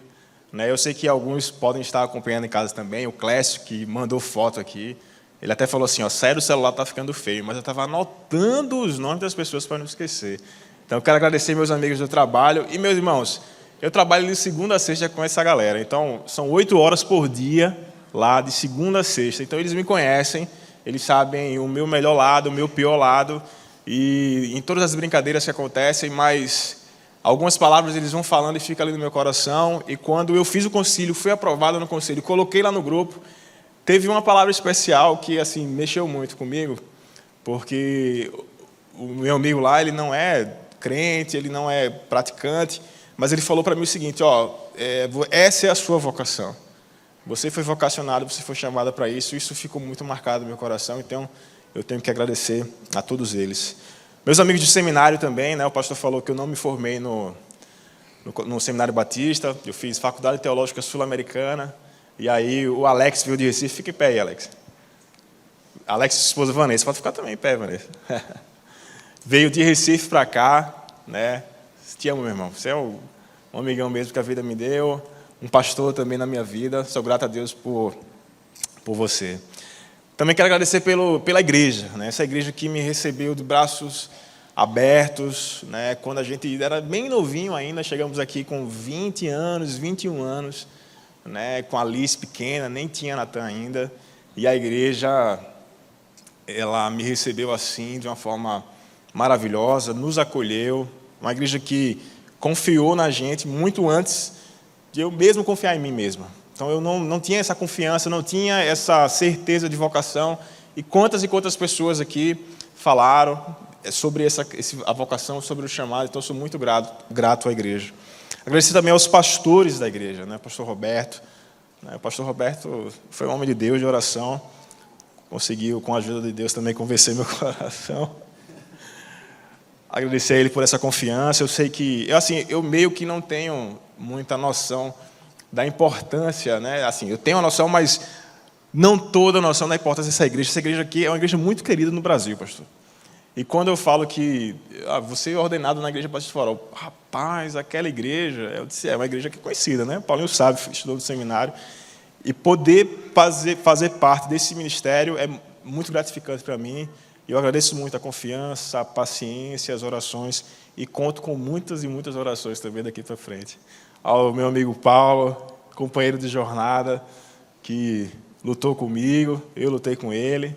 Né? Eu sei que alguns podem estar acompanhando em casa também, o Clécio, que mandou foto aqui. Ele até falou assim, ó, sério, o celular está ficando feio, mas eu estava anotando os nomes das pessoas para não esquecer. Então, eu quero agradecer meus amigos do trabalho e meus irmãos. Eu trabalho de segunda a sexta com essa galera. Então, são 8 horas por dia lá, de segunda a sexta. Então, eles me conhecem, eles sabem o meu melhor lado, o meu pior lado, e em todas as brincadeiras que acontecem, mas algumas palavras eles vão falando e ficam ali no meu coração. E quando eu fiz o concílio, fui aprovado no concílio, coloquei lá no grupo, teve uma palavra especial que assim mexeu muito comigo, porque o meu amigo lá, ele não é crente, ele não é praticante, mas ele falou para mim o seguinte, ó, essa é a sua vocação. Você foi vocacionado, você foi chamada para isso, isso ficou muito marcado no meu coração, então eu tenho que agradecer a todos eles. Meus amigos de seminário também, né, o pastor falou que eu não me formei no Seminário Batista, eu fiz Faculdade Teológica Sul-Americana, e aí o Alex veio de Recife, fica em pé aí, Alex. Alex, sua esposa Vanessa, pode ficar também em pé, Vanessa. Veio de Recife para cá, né? Te amo, meu irmão. Você é um amigão mesmo que a vida me deu, um pastor também na minha vida. Sou grato a Deus por você. Também quero agradecer pela igreja, né? Essa igreja que me recebeu de braços abertos, né? Quando a gente era bem novinho ainda, chegamos aqui com 20 anos, 21 anos, né? Com a Alice pequena, nem tinha Natan ainda, e a igreja, ela me recebeu assim, de uma forma maravilhosa, nos acolheu, uma igreja que confiou na gente muito antes de eu mesmo confiar em mim mesma. Então, eu não tinha essa confiança, não tinha essa certeza de vocação. E quantas pessoas aqui falaram sobre a vocação, sobre o chamado. Então, eu sou muito grato à igreja. Agradecer também aos pastores da igreja, né? Pastor Roberto. O pastor Roberto foi um homem de Deus, de oração. Conseguiu, com a ajuda de Deus, também convencer meu coração. Agradecer a ele por essa confiança. Eu sei que, eu meio que não tenho muita noção da importância, né? Assim, eu tenho uma noção, mas não toda a noção da importância dessa igreja. Essa igreja aqui é uma igreja muito querida no Brasil, pastor. E quando eu falo que você é ordenado na igreja Batista Farol, rapaz, aquela igreja, eu disse, é uma igreja que é conhecida, né? Paulinho sabe, estudou no seminário. E poder fazer parte desse ministério é muito gratificante para mim. Eu agradeço muito a confiança, a paciência, as orações, e conto com muitas e muitas orações também daqui para frente. Ao meu amigo Paulo, companheiro de jornada, que lutou comigo, eu lutei com ele,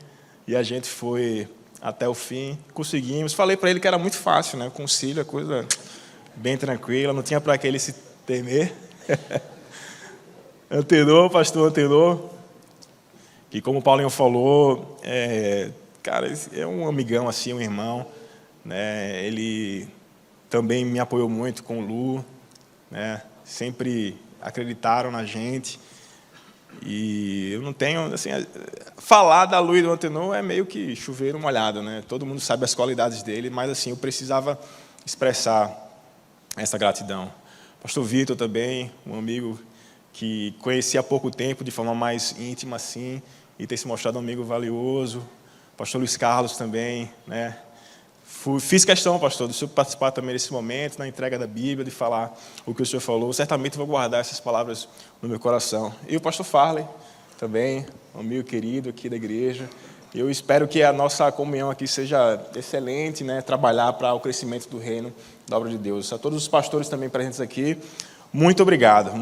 e a gente foi até o fim, conseguimos. Falei para ele que era muito fácil, né? O concílio é coisa bem tranquila, não tinha para que ele se temer. Antenou, pastor antenou, que como o Paulinho falou, cara, é um amigão, assim, um irmão, né? Ele também me apoiou muito com o Lu, né? Sempre acreditaram na gente. E eu não tenho, assim, falar da Lu e do Antenor é meio que chover molhado, né? Todo mundo sabe as qualidades dele, mas assim, eu precisava expressar essa gratidão. Pastor Vitor também, um amigo que conheci há pouco tempo, de forma mais íntima, assim, e tem se mostrado um amigo valioso. Pastor Luiz Carlos também, né? Fiz questão, pastor, de o senhor participar também desse momento, na entrega da Bíblia, de falar o que o senhor falou. Certamente vou guardar essas palavras no meu coração. E o pastor Farley também, um amigo querido aqui da igreja. Eu espero que a nossa comunhão aqui seja excelente, né? Trabalhar para o crescimento do reino, da obra de Deus. A todos os pastores também presentes aqui, muito obrigado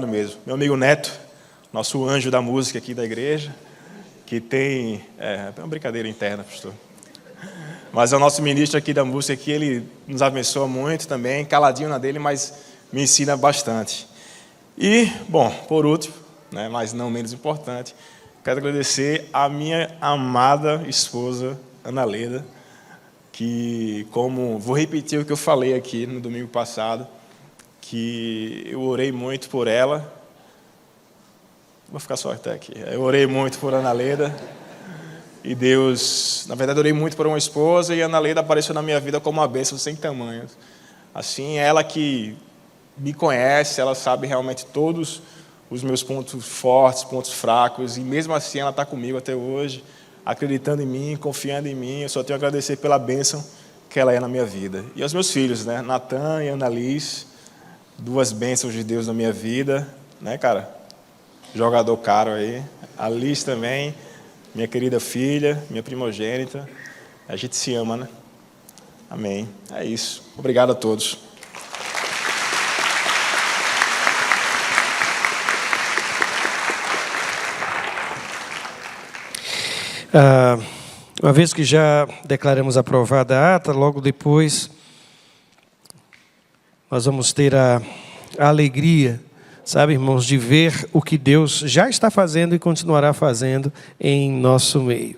mesmo. Meu amigo Neto, nosso anjo da música aqui da igreja, que tem uma brincadeira interna, pastor. Mas é o nosso ministro aqui da música, que ele nos abençoa muito também, caladinho na dele, mas me ensina bastante. E, bom, por último, né, mas não menos importante, quero agradecer a minha amada esposa, Ana Leda, que, vou repetir o que eu falei aqui no domingo passado, que eu orei muito por ela. Vou ficar só até aqui. Eu orei muito por Ana Leda. E Deus, na verdade, orei muito por uma esposa, e a Ana Leda apareceu na minha vida como uma bênção sem tamanhos. Assim, ela que me conhece, ela sabe realmente todos os meus pontos fortes, pontos fracos, e mesmo assim ela está comigo até hoje, acreditando em mim, confiando em mim. Eu só tenho a agradecer pela bênção que ela é na minha vida. E aos meus filhos, né? Natan e Ana Liz, duas bênçãos de Deus na minha vida, né, cara? Jogador caro aí. A Liz também. minha querida filha, minha primogênita. A gente se ama, né? Amém. É isso. Obrigado a todos. Uma vez que já declaramos aprovada a ata, logo depois nós vamos ter a alegria, sabe, irmãos, de ver o que Deus já está fazendo e continuará fazendo em nosso meio.